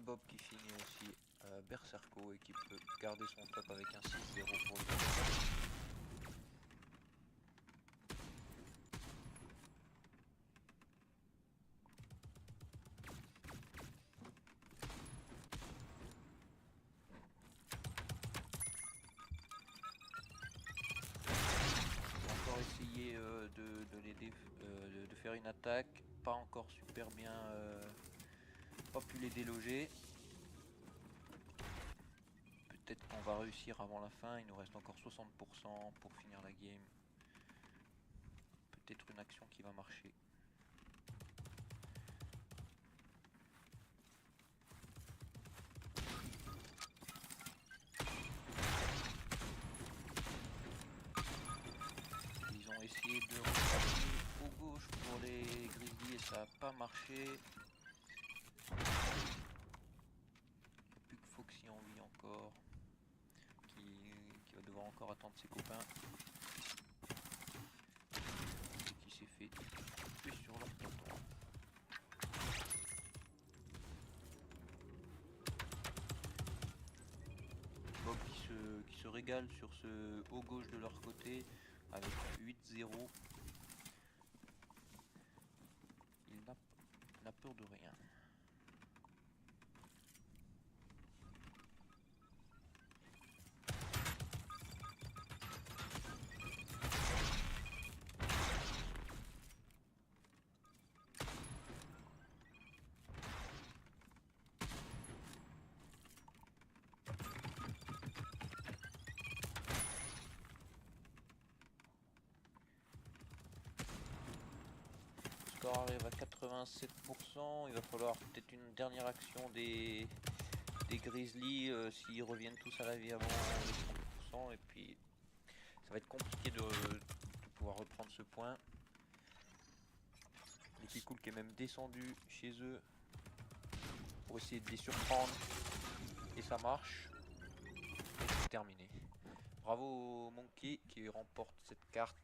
[SPEAKER 3] Bob qui finit aussi Berserko et qui peut garder son top avec un 6-0 pour le essayer de l'aider, de faire une attaque, pas encore super bien, pas pu les déloger. Peut-être qu'on va réussir avant la fin, il nous reste encore 60% pour finir la game. Peut-être une action qui va marcher. Essayer de repasser au gauche pour les Grizzlies et ça n'a pas marché. Il n'y a plus que Foxy en vie encore, qui va devoir encore attendre ses copains. Et qui s'est fait tuer sur leur top 3. Bob qui se régale sur ce haut gauche de leur côté. Avec 8-0, il n'a peur de rien. Le score arrive à 87%, il va falloir peut-être une dernière action des Grizzlies s'ils reviennent tous à la vie avant les 30%, et puis ça va être compliqué de pouvoir reprendre ce point. L'équipe cool qui est même descendu chez eux pour essayer de les surprendre, et ça marche, et c'est terminé. Bravo Monkey qui remporte cette carte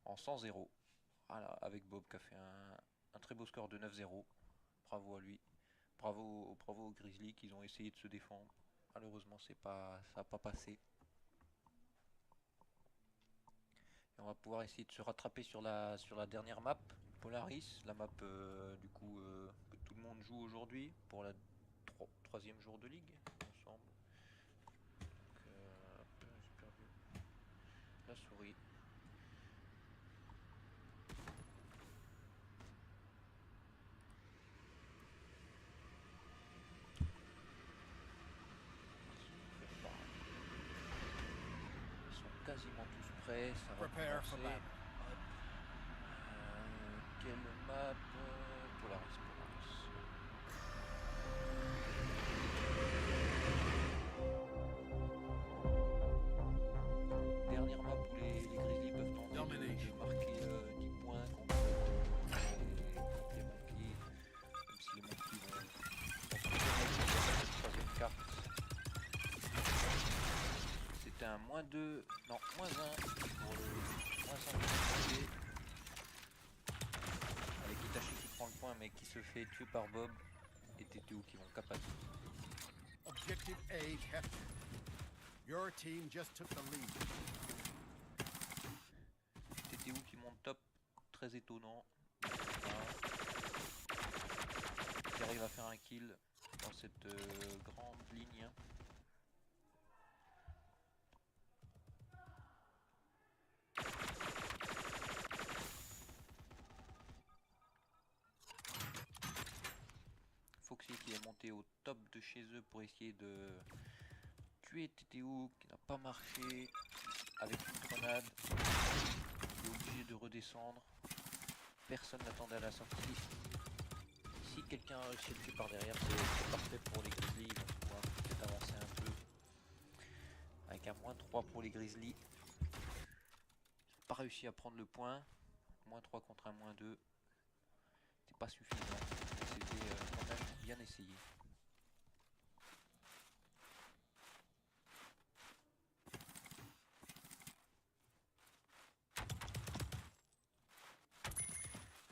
[SPEAKER 3] en 100-0. Voilà, avec Bob qui a fait un très beau score de 9-0. Bravo à lui. Bravo aux Grizzlies qui ont essayé de se défendre. Malheureusement, ça n'a pas passé. Et on va pouvoir essayer de se rattraper sur la dernière map, Polaris. La map du coup que tout le monde joue aujourd'hui pour la troisième jour de ligue, il me semble. J'ai perdu la souris. Quasiment tous prêts, ça va
[SPEAKER 4] Prepare for
[SPEAKER 3] commencer.
[SPEAKER 4] battle.
[SPEAKER 3] Quelle map? Polaris. Dernière map où les Grizzlies peuvent tenter de marquer 10 points contre les Monkeys, même si les Monkeys vont s'en sortir avec cette troisième carte. C'était un -2, non, -1 pour le -1 de avec Itachi qui prend le point mais qui se fait tuer par Bob et TTO qui vont capater.
[SPEAKER 4] Objective A captured. Your team just took the lead.
[SPEAKER 3] TTO qui monte top, très étonnant. Qui arrive à faire un kill dans cette grande ligne. Foxy qui est monté au top de chez eux pour essayer de tuer TTO qui n'a pas marché avec une grenade. Il est obligé de redescendre. Personne n'attendait à la sortie. Si quelqu'un a réussi à le tuer par derrière, c'est parfait pour les Grizzlies. Ils vont pouvoir peut-être avancer un peu. Avec un -3 pour les Grizzlies. Ils n'ont pas réussi à prendre le point. -3 contre un -2. C'est pas suffisant. C'était quand même bien essayé.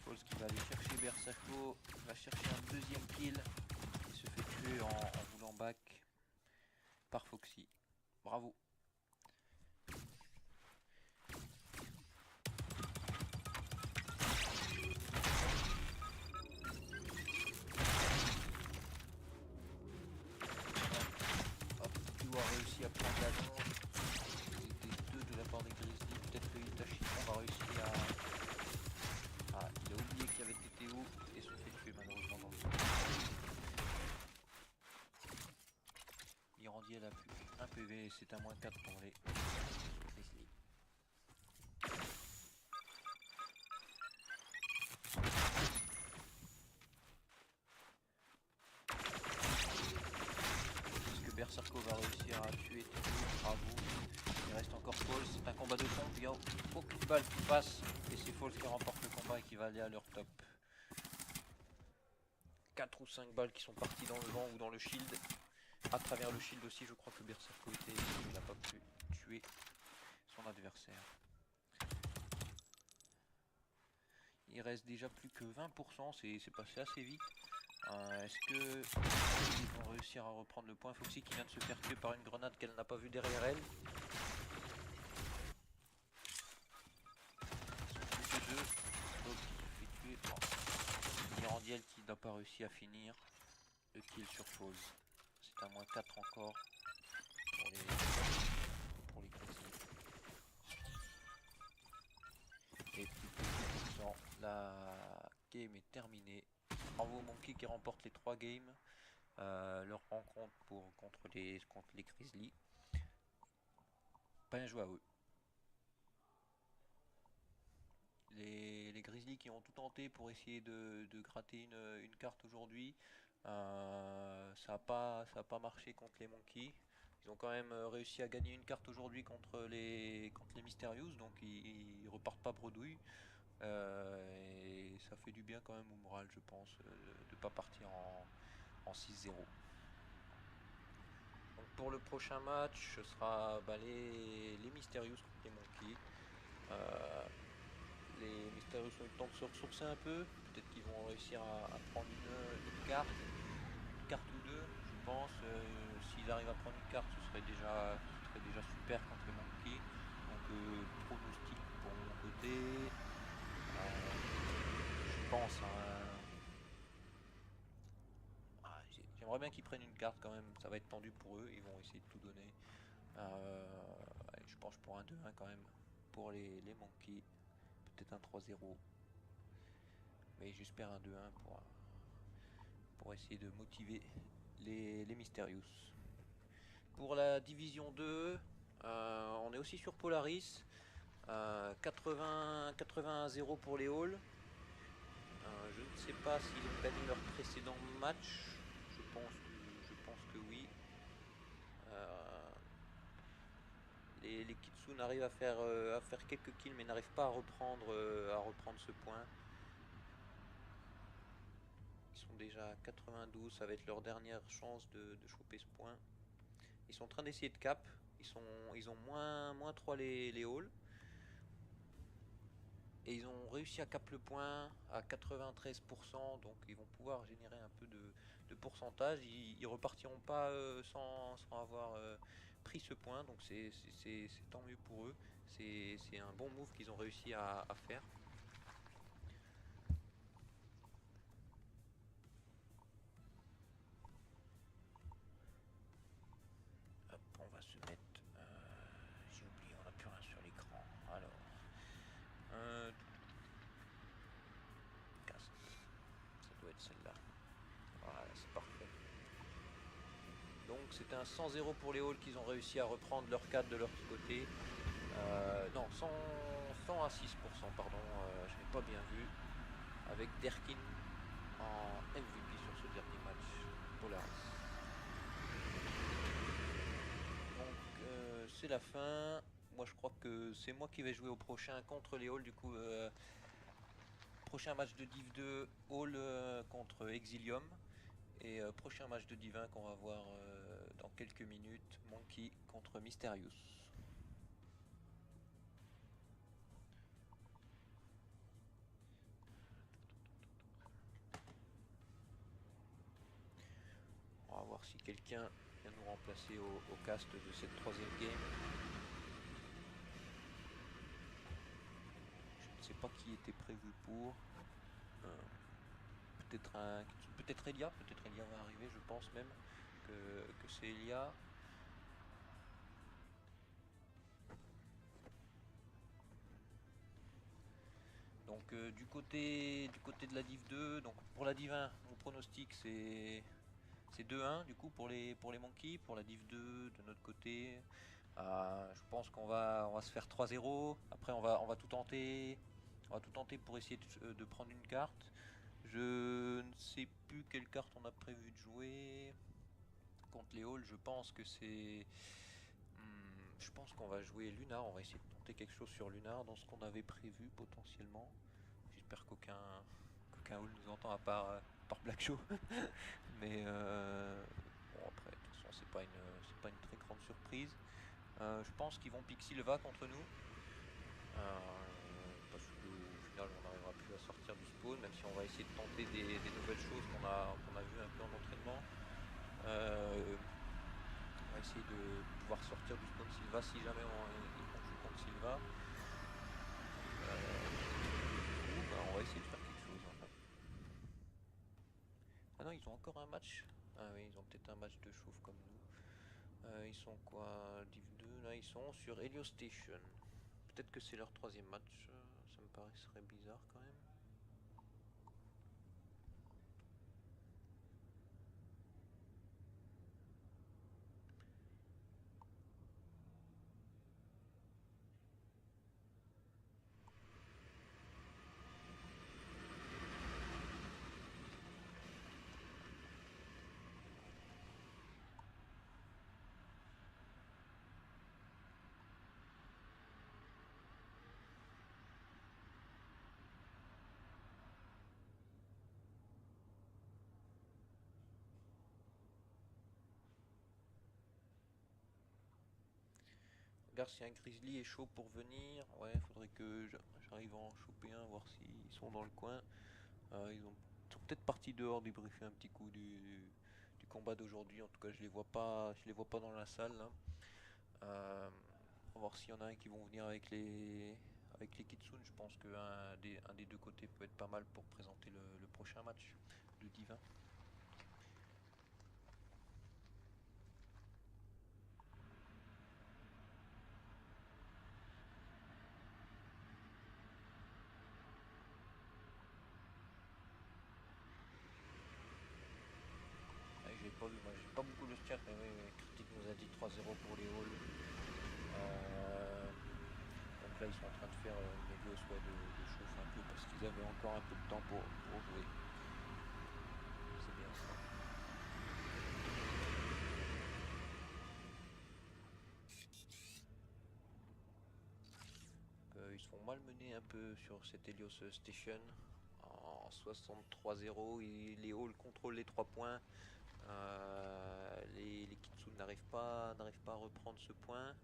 [SPEAKER 3] Falls qui va aller chercher Berserko va chercher un deuxième kill et se fait tuer en voulant back par Foxy. Bravo. Hop, Duo a réussi à prendre la longe. C'était deux de la part des Grizzlies. Peut-être que Itachi va réussir à... Ah, il a oublié qu'il y avait TTO et se fait tuer malheureusement dans le jeu. Mirandi elle a plus un PV et c'est un -4 pour les Grizzlies. Est-ce que Berserko va réussir à tuer TTO? Bravo. Il reste encore Falls, c'est un combat de pompe, il n'y a aucune balle qui passe et c'est Falls qui remporte le combat et qui va aller à leur top. 4 ou 5 balles qui sont parties dans le vent ou dans le shield. À travers le shield aussi, je crois que Berserko était, il n'a pas pu tuer son adversaire. Il reste déjà plus que 20%, c'est passé assez vite. Est-ce que ils vont réussir à reprendre le point? Foxy qui vient de se faire tuer par une grenade qu'elle n'a pas vue derrière elle. Ils sont plus que deux. Bob qui se fait tuer. Bon. Mirandiel qui n'a pas réussi à finir le kill sur Falls. C'est un -4 encore pour les Grizzlies. Et plus que 10%. La game est terminée. Bravo Monkey qui remporte les 3 games. Leur rencontre contre les Grizzlies. Bien joué à eux. Les Grizzlies qui ont tout tenté pour essayer de gratter une carte aujourd'hui. Ça n'a pas marché contre les Monkeys. Ils ont quand même réussi à gagner une carte aujourd'hui contre les Mysterious, donc ils repartent pas bredouille. Et ça fait du bien quand même au moral, je pense, de ne pas partir en 6-0. Donc pour le prochain match, ce sera les Mysterious contre les Monkeys. Les Mysterious ont eu le temps de se ressourcer un peu. Peut-être qu'ils vont réussir à prendre une carte ou deux, je pense. S'ils arrivent à prendre une carte, ce serait déjà super contre les Monkeys. Donc pronostic pour mon côté. Je pense. J'aimerais bien qu'ils prennent une carte quand même. Ça va être tendu pour eux. Ils vont essayer de tout donner. Je pense pour un 2-1 quand même pour les Monkeys. Peut-être un 3-0. Mais j'espère un 2-1 pour essayer de motiver les Mysterious. Pour la division 2, on est aussi sur Polaris. 80-0 pour les Halls. Je ne sais pas s'ils ont gagné leur précédent match. Je pense que oui. Les Kitsune arrivent à faire quelques kills mais n'arrivent pas à reprendre ce point. Ils sont déjà à 92, ça va être leur dernière chance de choper ce point. Ils sont en train d'essayer de cap. Ils ont moins 3 les Halls. Et ils ont réussi à cap le point à 93%, donc ils vont pouvoir générer un peu de pourcentage. Ils repartiront pas sans avoir pris ce point, donc c'est tant mieux pour eux. C'est un bon move qu'ils ont réussi à faire. Hop, on va se mettre... j'ai oublié, on n'a plus rien sur l'écran. Alors... cast. Ça doit être celle-là. Voilà, c'est parfait. Donc c'était un 100-0 pour les Halls qu'ils ont réussi à reprendre leur 4 de leur côté. Non, 100 à 6%, pardon, je n'ai pas bien vu. Avec Derkin en MVP sur ce dernier match Polaris. Donc c'est la fin. Moi je crois que c'est moi qui vais jouer au prochain contre les Halls. Du coup, prochain match de Div 2, Hall contre Exilium. Et prochain match de Div 1 qu'on va voir dans quelques minutes, Monkey contre Mysterious. voir si quelqu'un vient nous remplacer au cast de cette troisième game. Je ne sais pas qui était prévu pour. Peut-être Elia va arriver, je pense même que c'est Elia. Donc du côté de la Div 2, donc pour la Div 1, mon pronostic c'est 2-1 du coup pour les Monkeys. Pour la Div 2 de notre côté, je pense qu'on va se faire 3-0. Après on va tout tenter. On va tout tenter pour essayer de prendre une carte. Je ne sais plus quelle carte on a prévu de jouer contre les Halls. Je pense que c'est... je pense qu'on va jouer Lunar. On va essayer de tenter quelque chose sur Lunar dans ce qu'on avait prévu potentiellement. J'espère qu'aucun Hall nous entend à part Black Show. Mais bon, après, de toute façon, c'est pas une très grande surprise. Je pense qu'ils vont pick Silva contre nous. Parce qu'au final, on n'arrivera plus à sortir du spawn, même si on va essayer de tenter des nouvelles choses qu'on a vues un peu en entraînement. On va essayer de pouvoir sortir du spawn Silva si jamais on joue contre Silva. On va essayer de faire quelque chose. Hein. Ah non, ils ont encore un match. Ah oui, ils ont peut-être un match de chauffe comme nous. Ils sont quoi, Div 2 là, ils sont sur Helio Station. Peut-être que c'est leur troisième match. Ça me paraîtrait bizarre quand même. Regarde si un grizzly est chaud pour venir. Ouais, faudrait que j'arrive à en choper un, voir s'ils sont dans le coin. Ils sont peut-être partis dehors débriefer un petit coup du combat d'aujourd'hui. En tout cas, je les vois pas dans la salle. Là. On va voir s'il y en a un qui vont venir avec les Kitsune. Je pense qu'un des deux côtés peut être pas mal pour présenter le prochain match de Divin. J'ai pas vu, moi j'ai pas beaucoup le chat, mais oui, Critique nous a dit 3-0 pour les Halls. Donc là ils sont en train de faire une négo soit de chauffe un peu parce qu'ils avaient encore un peu de temps pour jouer. C'est bien ça. Ils se font malmener un peu sur cette Helios Station. En 63-0, les Halls contrôlent les 3 points. Les Kitsune n'arrivent pas à reprendre ce point.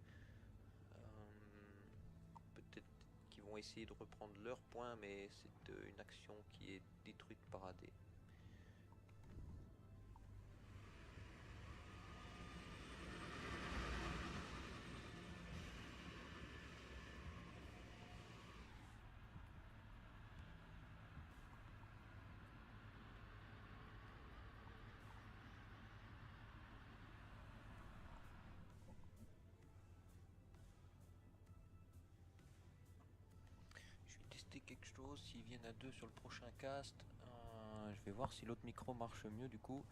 [SPEAKER 3] Peut-être qu'ils vont essayer de reprendre leur point, mais c'est une action qui est détruite par AD. Quelque chose, s'ils viennent à 2 sur le prochain cast, je vais voir si l'autre micro marche mieux du coup.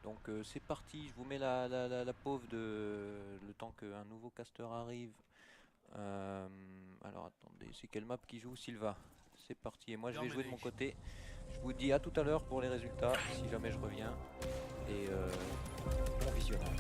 [SPEAKER 3] Donc c'est parti, je vous mets la pauvre le temps qu'un nouveau caster arrive. Alors attendez, c'est quelle map qui joue? Sylva. C'est parti, et moi je vais jouer de mon côté. Je vous dis à tout à l'heure pour les résultats, si jamais je reviens. Et bon visionnage.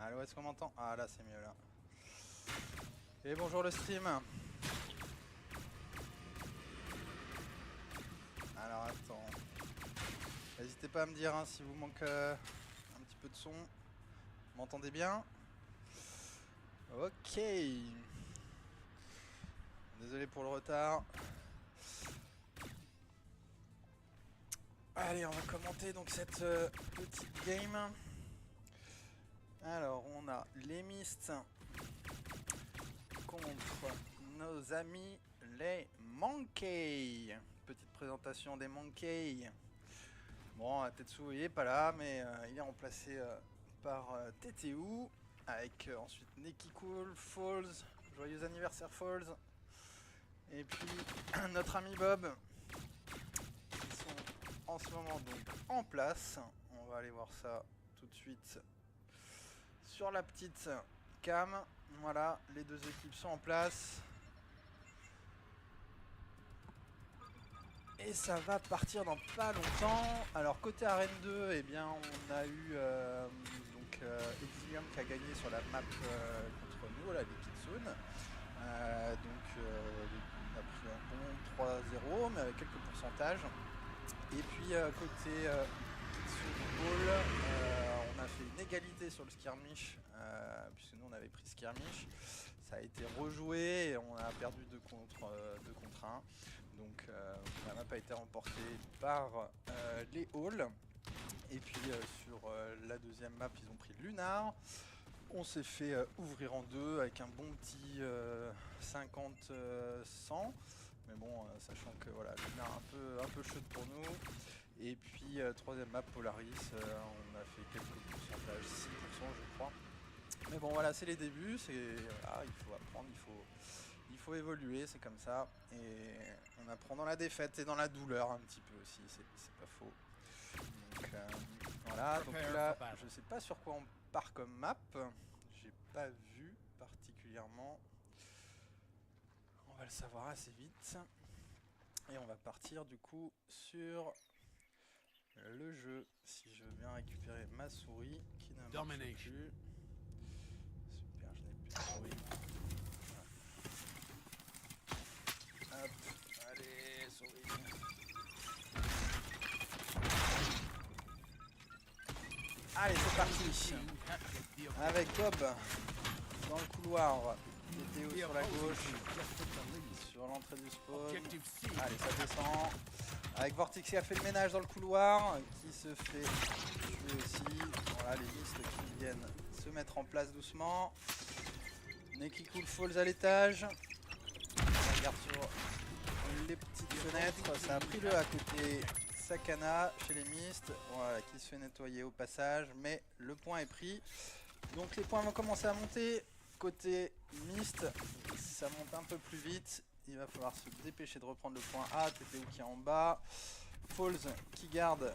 [SPEAKER 5] Allô, est-ce qu'on m'entend? Ah là c'est mieux là. Et bonjour le stream. Alors attends. N'hésitez pas à me dire hein, si vous manque un petit peu de son. Vous m'entendez bien? Ok. Désolé pour le retard. Allez, on va commenter donc cette petite game. Alors, on a les Mists contre nos amis les Monkeys. Petite présentation des Monkeys. Bon, Tetsu il est pas là, mais il est remplacé par TTU. Avec ensuite Neki Cool, Falls, joyeux anniversaire Falls. Et puis notre ami Bob. Ils sont en ce moment donc en place. On va aller voir ça tout de suite sur la petite cam. Voilà, les deux équipes sont en place. Et ça va partir dans pas longtemps. Alors côté Arène 2, eh bien on a eu Exilium qui a gagné sur la map contre nous, la Liquid Zone. On a pris un bon 3-0, mais avec quelques pourcentages. Et puis côté Ball, on a fait une égalité sur le skirmish, puisque nous on avait pris skirmish. Ça a été rejoué et on a perdu 2 contre 1. Donc la map a été remportée par les Halls. Et puis sur la deuxième map, ils ont pris Lunar. On s'est fait ouvrir en deux avec un bon petit 50-100. Mais bon, sachant que voilà, Lunar un peu chaude pour nous. Et puis troisième map, Polaris, on a fait quelques pourcentages, 6% je crois. Mais bon voilà, c'est les débuts, voilà, il faut apprendre, il faut évoluer, c'est comme ça. Et on apprend dans la défaite et dans la douleur un petit peu aussi, c'est pas faux. Donc voilà, donc là je sais pas sur quoi on part comme map, j'ai pas vu particulièrement. On va le savoir assez vite. Et on va partir du coup sur le jeu, si je veux bien récupérer ma souris qui ne marche plus. Super, je n'ai plus de souris. Voilà. Hop, allez, souris. Allez, c'est parti. Avec Bob dans le couloir, Théo sur la gauche, sur l'entrée du spawn. Allez, ça descend. Avec Vortex qui a fait le ménage dans le couloir, qui se fait tuer aussi. Voilà les listes qui viennent se mettre en place doucement. Neki Cool Falls à l'étage. On regarde sur les petites fenêtres. Ça a pris le à côté Sakana chez les Mists. Voilà, qui se fait nettoyer au passage. Mais le point est pris. Donc les points vont commencer à monter. Côté Mist, ça monte un peu plus vite. Il va falloir se dépêcher de reprendre le point A. TTU qui est en bas. Falls qui garde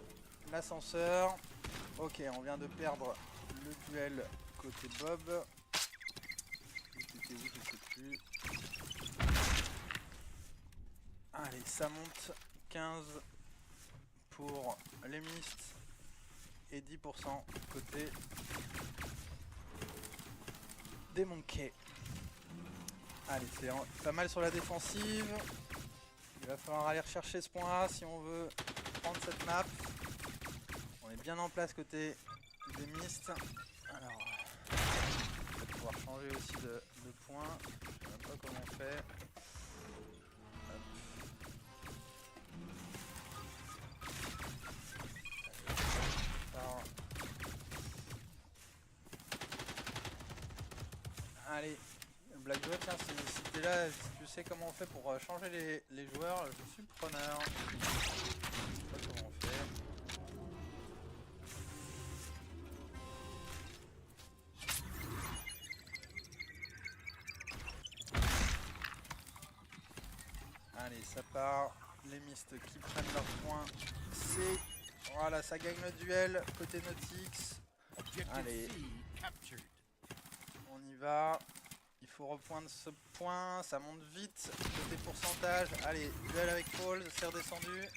[SPEAKER 5] l'ascenseur. Ok, on vient de perdre le duel côté Bob. TTU, je sais plus. Allez, ça monte. 15 pour les Mists et 10% côté des Monkeys. Allez, c'est pas mal sur la défensive. Il va falloir aller rechercher ce point A si on veut prendre cette map. On est bien en place côté des Mists. Alors, on va pouvoir changer aussi de point. Je sais même pas comment on fait. Allez, Black Joe, tiens, si t'es là, si tu sais comment on fait pour changer les joueurs, je suis preneur. Je sais pas comment on fait. Allez, ça part. Les Mists qui prennent leur point C. Voilà, ça gagne le duel côté Nautix. Allez. On y va. Il faut repoindre ce point. Ça monte vite. Côté pourcentage. Allez, duel avec Paul. C'est redescendu.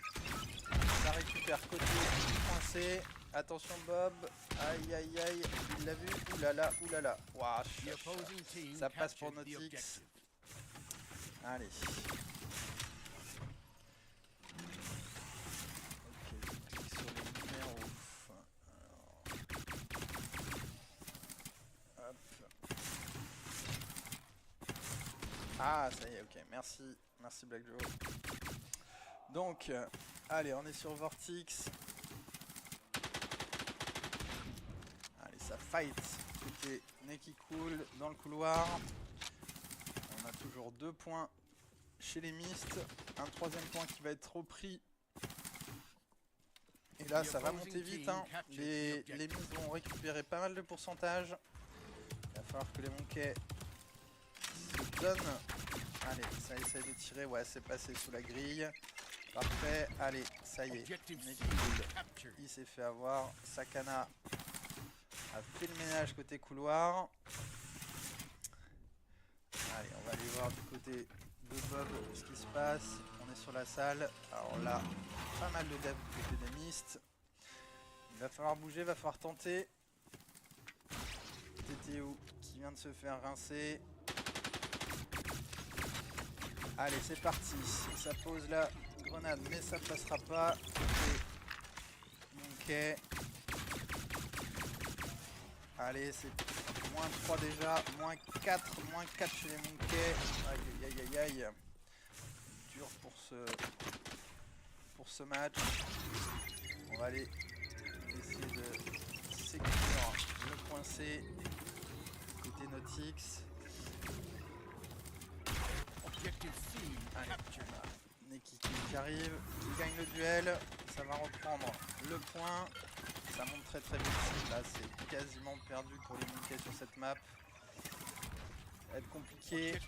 [SPEAKER 5] Ça récupère côté point C. Attention Bob. Aïe aïe aïe. Il l'a vu. Oulala, oulala. Ouah,
[SPEAKER 4] The opposing team
[SPEAKER 5] ça passe pour
[SPEAKER 4] captured the
[SPEAKER 5] Nautix.
[SPEAKER 4] objective.
[SPEAKER 5] Allez. Ok, je clique sur les numéros. Alors. Hop. Ah, ça y est, ok. Merci. Merci Black Joe. Donc, allez, on est sur Vortix. Allez, ça fight. Côté Neki Cool dans le couloir. On a toujours 2 points chez les Mysts. Un 3e point qui va être repris. Et là, ça va monter vite. Hein. Les Mysts vont récupérer pas mal de pourcentage. Il va falloir que les Monkeys se donnent. Allez, ça essaye de tirer. Ouais, c'est passé sous la grille. Parfait. Allez, ça y est. Neki Cool, il s'est fait avoir. Sakana a fait le ménage côté couloir. Allez, on va aller voir du côté de Bob ce qui se passe. On est sur la salle. Alors là, pas mal de devs du côté des Mysts. Il va falloir bouger, va falloir tenter. TTO qui vient de se faire rincer. Allez, c'est parti. Ça pose la grenade, mais ça passera pas. Ok. Allez, c'est moins 3 déjà, moins 4 chez les Monkeys. Aïe aïe aïe aïe. Dur pour ce match. On va aller essayer de sécuriser le coincé côté Nautix. Allez, Neki qui arrive, qui gagne le duel. Ça va reprendre le point. Ça monte très très vite. Là, c'est quasiment perdu pour les Monkeys sur cette map. Ça va être compliqué.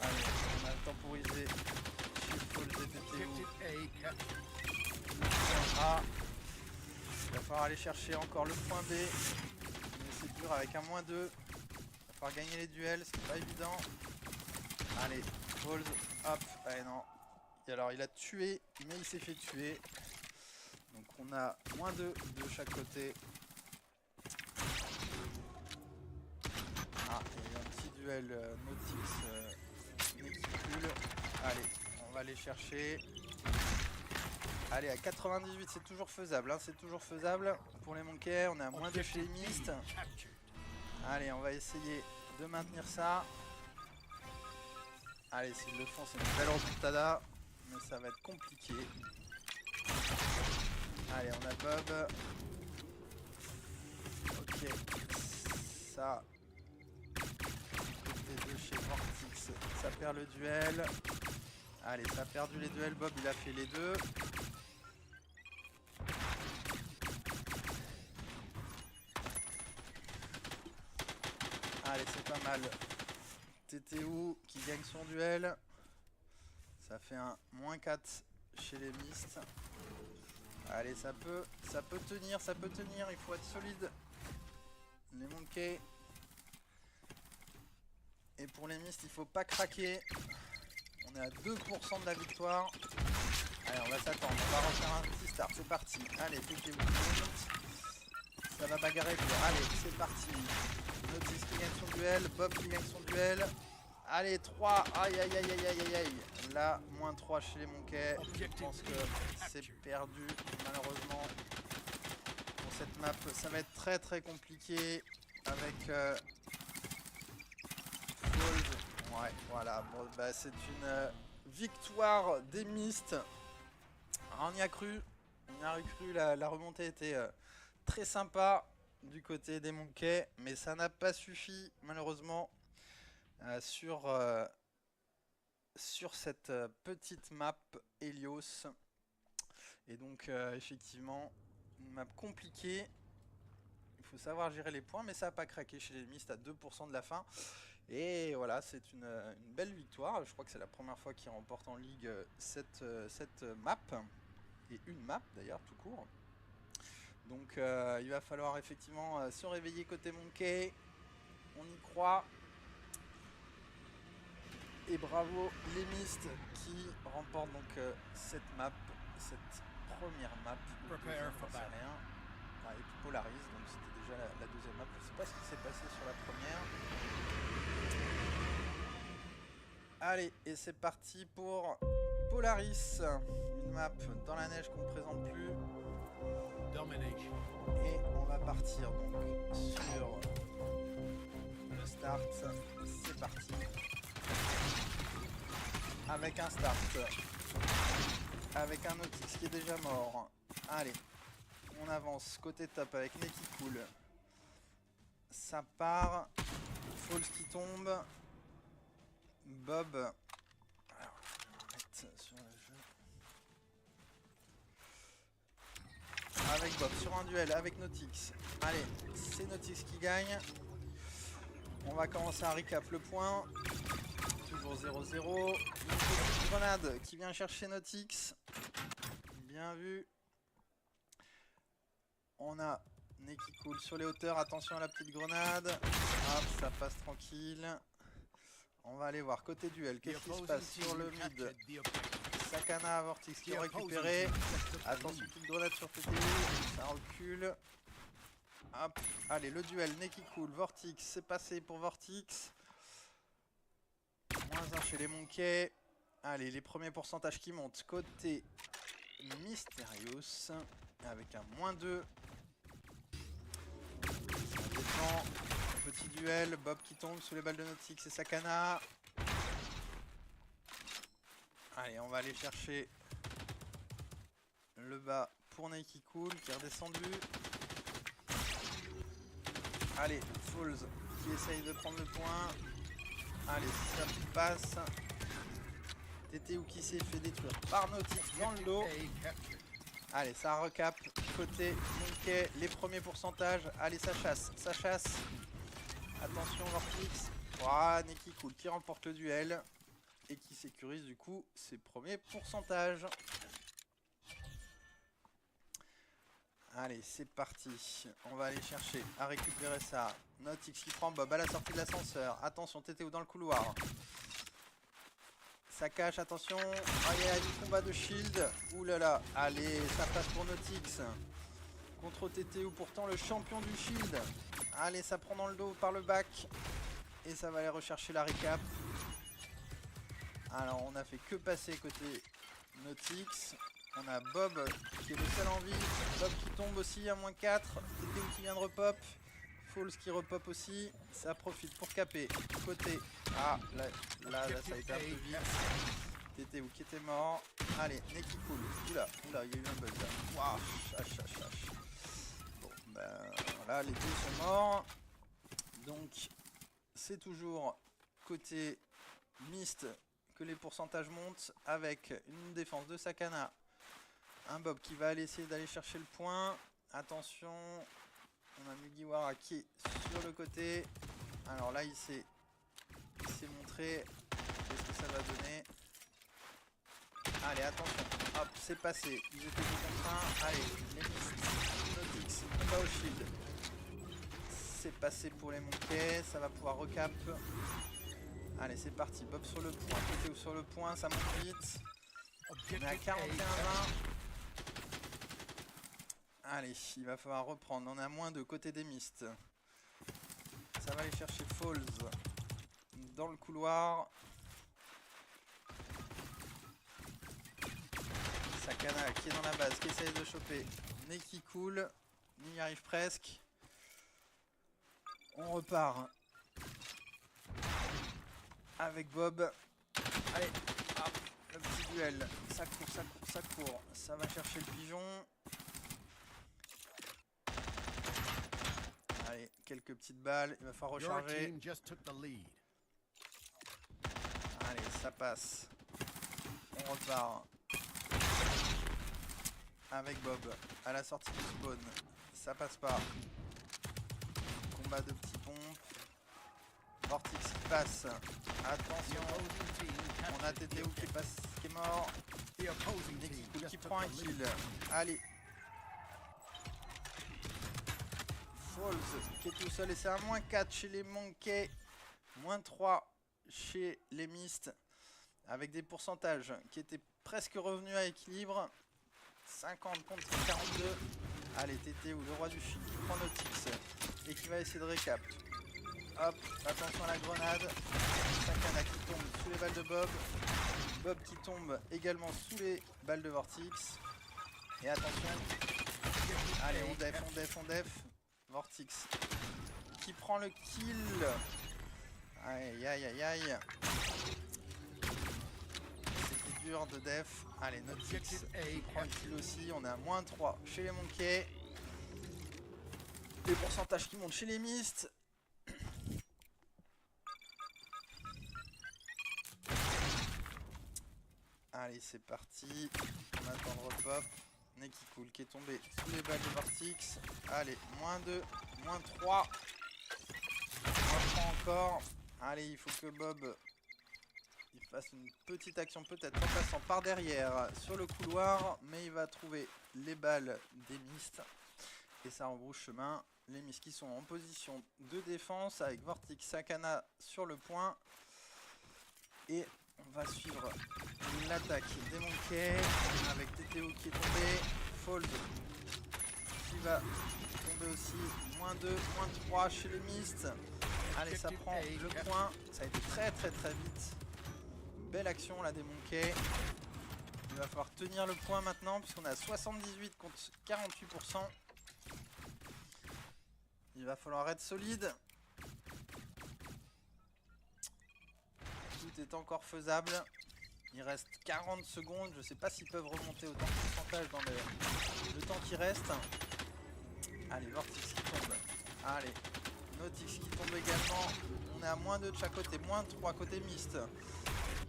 [SPEAKER 5] Allez, on a temporisé Shift Falls et TTO. Le point A. Il va falloir aller chercher encore le point B. Mais c'est dur avec un -2. Il va falloir gagner les duels, c'est pas évident. Allez, Falls, hop. Allez, non. Et alors, il a tué, mais il s'est fait tuer. Donc on a -2 de chaque côté. Ah, il y a un petit duel Nautix Neki Cool. Allez, on va aller chercher. Allez, à 98, c'est toujours faisable. Hein, c'est toujours faisable pour les Monkeys. On est à -2 chez les Mysts. Allez, on va essayer de maintenir ça. Allez, s'ils le font, c'est une belle remontada. Mais ça va être compliqué. Allez, on a Bob. Ok. Ça. Côté de chez Vortix. Ça perd le duel. Allez, ça a perdu les duels. Bob, il a fait les deux. Allez, c'est pas mal. TTO qui gagne son duel. Ça fait un -4 chez les Mysts. Allez, ça peut tenir, il faut être solide. Les Monkeys. Et pour les Mysts, il faut pas craquer. On est à 2% de la victoire. Allez, on va s'attendre, on va refaire un petit start, c'est parti. Allez, TTO. Ça va bagarrer. Allez, c'est parti. Nautix qui gagne son duel, Bob qui gagne son duel. Allez, 3. Aïe aïe aïe aïe aïe aïe. Là, -3 chez les Monkeys. Je pense que c'est perdu, malheureusement. Pour cette map, ça va être très très compliqué. Avec Falls. Ouais, voilà. Bon, bah, c'est une victoire des Mysts. On y a cru. On y a cru. La remontée était très sympa du côté des Monkeys. Mais ça n'a pas suffi, malheureusement. Sur cette petite map Helios. Et donc effectivement une map compliquée. Il faut savoir gérer les points, mais ça n'a pas craqué chez les Mysts à 2% de la fin. Et voilà, c'est une belle victoire. Je crois que c'est la première fois qu'ils remportent en ligue cette map. Et une map d'ailleurs tout court. Donc il va falloir effectivement se réveiller côté Monkey. On y croit. Et bravo les Myst qui remportent donc cette map, cette première map.
[SPEAKER 4] Prepare for
[SPEAKER 5] J'en sais
[SPEAKER 4] battle.
[SPEAKER 5] rien. Ouais, et puis Polaris, donc c'était déjà la deuxième map. Je sais pas ce qui s'est passé sur la première. Allez, et c'est parti pour Polaris. Une map dans la neige qu'on ne présente plus.
[SPEAKER 4] Domination.
[SPEAKER 5] Et on va partir donc sur le start. C'est parti. Avec un start. Avec un Nautix qui est déjà mort. Allez. On avance côté top avec Neki Cool. Ça part. Falls qui tombe. Bob. Alors, je vais remettre sur le jeu. Avec Bob sur un duel avec Nautix. Allez, c'est Nautix qui gagne. On va commencer à recap le point. Toujours 0-0. Une petite grenade qui vient chercher Nautix. Bien vu. On a Neki Cool sur les hauteurs. Attention à la petite grenade. Hop, ça passe tranquille. On va aller voir côté duel. Qu'est-ce qui se passe sur le mid? Sakana, Vortex qui ont récupéré. Attention, petite grenade sur TTU. Ça recule. Hop. Allez, le duel. Neki Cool, Vortex. C'est passé pour Vortex. -1 chez les Monkeys. Allez, les premiers pourcentages qui montent. Côté Mysterious. Avec un -2. Ça dépend. Petit duel. Bob qui tombe sous les balles de Nautix et Sakana. Allez, on va aller chercher le bas pour Neki Cool qui est redescendu. Allez, Falls qui essaye de prendre le point. Allez, ça passe. TTU qui s'est fait détruire par Nautix dans le dos. Allez, ça recap. Côté Monkey, les premiers pourcentages. Allez, ça chasse, ça chasse. Attention, Vortex. Voilà, Neki Cool qui remporte le duel. Et qui sécurise du coup ses premiers pourcentages. Allez, c'est parti. On va aller chercher à récupérer ça. Nautix qui prend Bob à la sortie de l'ascenseur. Attention, TTU dans le couloir. Ça cache, attention. Ah, il y a du combat de shield. Ouh là là. Allez, ça passe pour Nautix. Contre TTU, pourtant le champion du shield. Allez, ça prend dans le dos par le back. Et ça va aller rechercher la recap. Alors, on a fait que passer côté Nautix. On a Bob qui est le seul en vie. Bob qui tombe aussi à -4. TTU qui vient de repop. Falls qui repop aussi. Ça profite pour caper. Côté. Ah, là, ça a été un peu vite. TTU qui était mort. Allez, Neki Cool. Oula, il y a eu un bug là. Waouh, Bon, ben voilà, les deux sont morts. Donc, c'est toujours côté Myst que les pourcentages montent avec une défense de Sakana. Un Bob qui va aller essayer d'aller chercher le point. Attention, on a Mugiwara qui est sur le côté. Alors là, il s'est montré. Qu'est-ce que ça va donner? Allez, attention. Hop, c'est passé. Ils étaient 2 contre 1. Allez, les Nautix, combat au shield. C'est passé pour les Monkeys. Ça va pouvoir recap. Allez, c'est parti. Bob sur le point. TTU sur le point. Ça monte vite. On est à 41-20. Allez, il va falloir reprendre. On est à -2 côté des Myst. Ça va aller chercher Falls dans le couloir. Sakana qui est dans la base, qui essaye de choper Neki Cool. Il y arrive presque. On repart avec Bob. Allez, hop, le petit duel. Ça court, ça court, ça court. Ça va chercher le pigeon. Allez, quelques petites balles. Il va falloir
[SPEAKER 4] Your
[SPEAKER 5] recharger.
[SPEAKER 4] team just took the lead.
[SPEAKER 5] Allez, ça passe. On repart. Avec Bob à la sortie du spawn. Ça passe pas. Combat de petits pompes. Vortex qui passe. Attention. On a TTU qui passe, qui est mort. Neki Cool qui prend un kill. Allez. Falls qui est tout seul et c'est un -4 chez les Monkeys. -3 chez les Myst avec des pourcentages qui étaient presque revenus à équilibre. 50 contre 42. Allez, TTO, le roi du fil, qui prend Notix et qui va essayer de récap. Hop, attention à la grenade. Sakana qui tombe sous les balles de Bob. Bob qui tombe également sous les balles de Vortix. Et attention. Allez, on def. Vortix qui prend le kill. Aïe aïe aïe aïe. C'était dur de def. Allez, Notix prend le kill aussi. On est à -3 chez les Monkeys. Les pourcentages qui montent chez les Myst. Allez, c'est parti. On attend le repop. Nekikool qui est tombé sous les balles de Vortix. Allez, -2, -3. -3 encore. Allez, il faut que Bob il fasse une petite action, peut-être en passant par derrière sur le couloir. Mais il va trouver les balles des Myst. Et ça rebrousse chemin. Les Myst qui sont en position de défense avec Vortix, Sakana sur le point. Et on va suivre l'attaque des Monkeys avec TTO qui est tombé. Fold qui va tomber aussi. -2, -3 chez les Myst. Allez, ça prend le point. Ça a été très vite. Belle action là des Monkeys. Il va falloir tenir le point maintenant puisqu'on est à 78 contre 48%. Il va falloir être solide. Tout est encore faisable. Il reste 40 secondes. Je ne sais pas s'ils peuvent remonter autant de pourcentage dans le temps qui reste. Allez, Vortix qui tombe. Allez, Notix qui tombe également. On est à -2 de chaque côté, -3 côté Myst.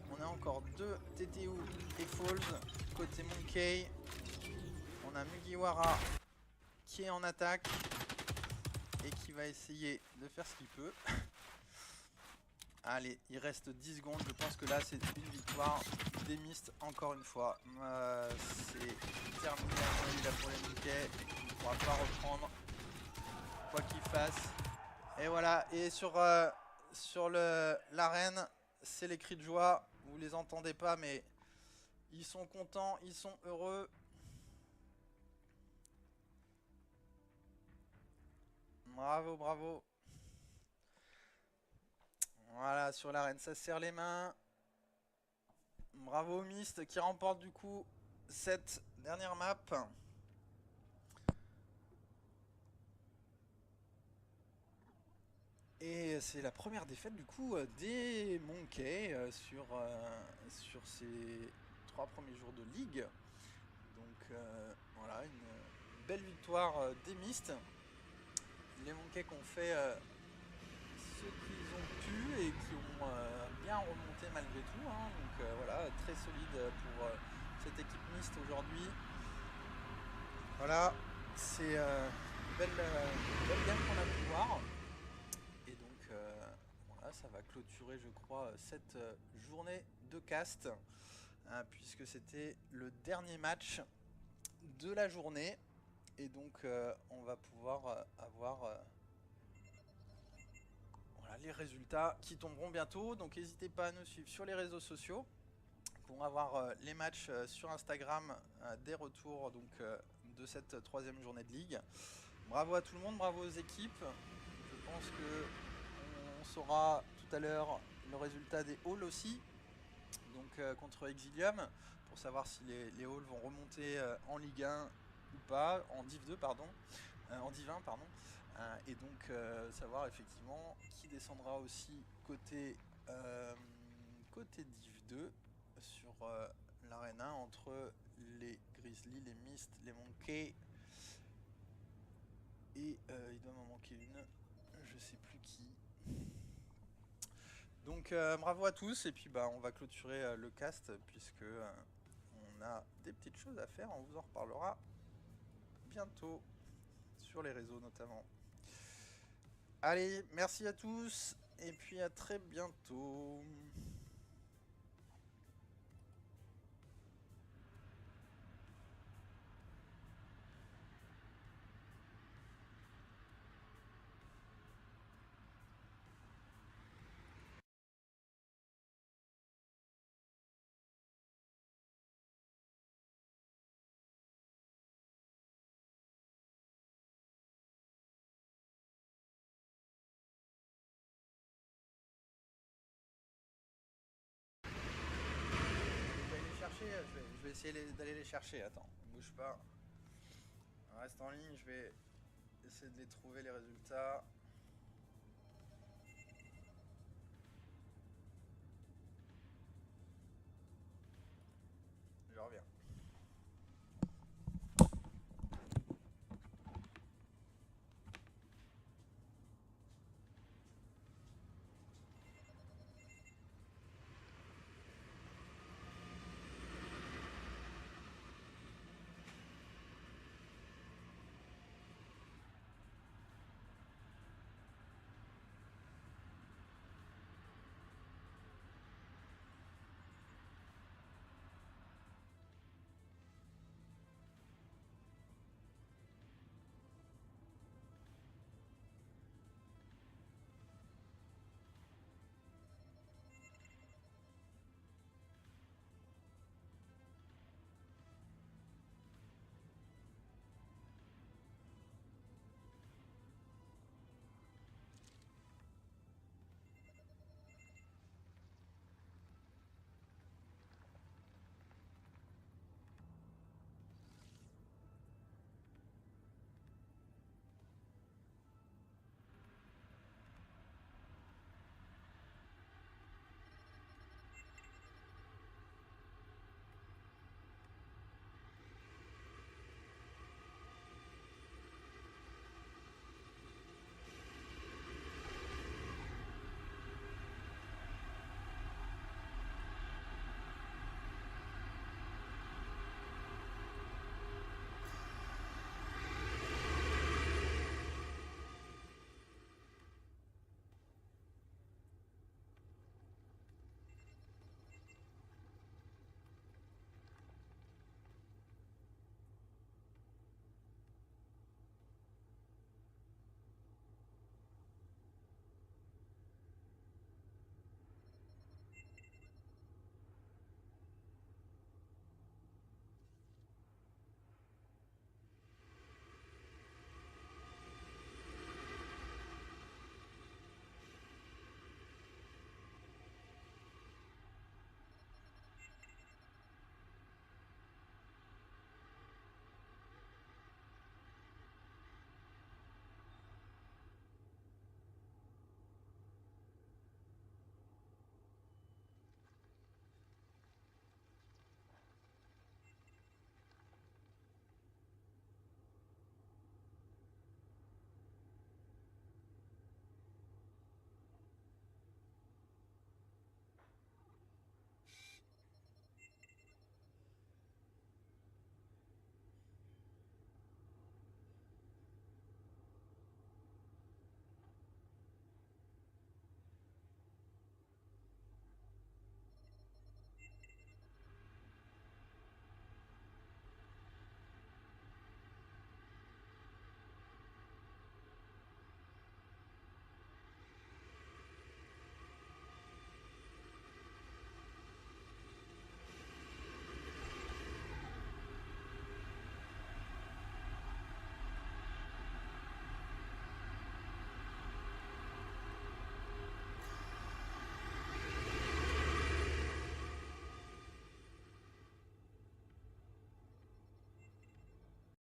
[SPEAKER 5] On a encore 2 TTU et Falls côté Monkey. On a Mugiwara qui est en attaque et qui va essayer de faire ce qu'il peut. Allez, il reste 10 secondes. Je pense que là, c'est une victoire des Myst encore une fois. C'est terminé là pour les Monkeys. Il ne pourra pas reprendre quoi qu'il fasse. Et voilà. Et sur l'arène, c'est les cris de joie. Vous les entendez pas, mais ils sont contents, ils sont heureux. Bravo, bravo. Voilà, sur l'arène, ça se serre les mains. Bravo Myst qui remporte du coup cette dernière map. Et c'est la première défaite du coup des Monkeys sur ces 3 premiers jours de ligue. Donc voilà, une belle victoire des Myst. Les Monkeys qui ont fait ce qu'ils ont pu et qui ont bien remonté malgré tout. Hein. Donc voilà, très solide pour cette équipe Myst aujourd'hui. Voilà, c'est une belle game qu'on a pu voir. Et donc voilà, ça va clôturer je crois cette journée de cast. Puisque c'était le dernier match de la journée. Et donc on va pouvoir avoir voilà, les résultats qui tomberont bientôt. Donc n'hésitez pas à nous suivre sur les réseaux sociaux pour avoir les matchs sur Instagram des retours donc, de cette 3e journée de ligue. Bravo à tout le monde, bravo aux équipes. Je pense que on saura tout à l'heure le résultat des halls aussi. Donc contre Exilium, pour savoir si les halls vont remonter en Ligue 1 ou pas, en Div 2 pardon, en Div 1 pardon, et donc savoir effectivement qui descendra aussi côté Div 2 sur l'arène 1 entre les Grizzlies, les Myst, les Monkeys et il doit m'en manquer une, je sais plus qui. Donc bravo à tous et puis bah, on va clôturer le cast puisque on a des petites choses à faire, on vous en reparlera bientôt sur les réseaux notamment. Allez, merci à tous et puis à très bientôt. je vais essayer d'aller les chercher. Attends, bouge pas. Reste en ligne, je vais essayer de les trouver les résultats.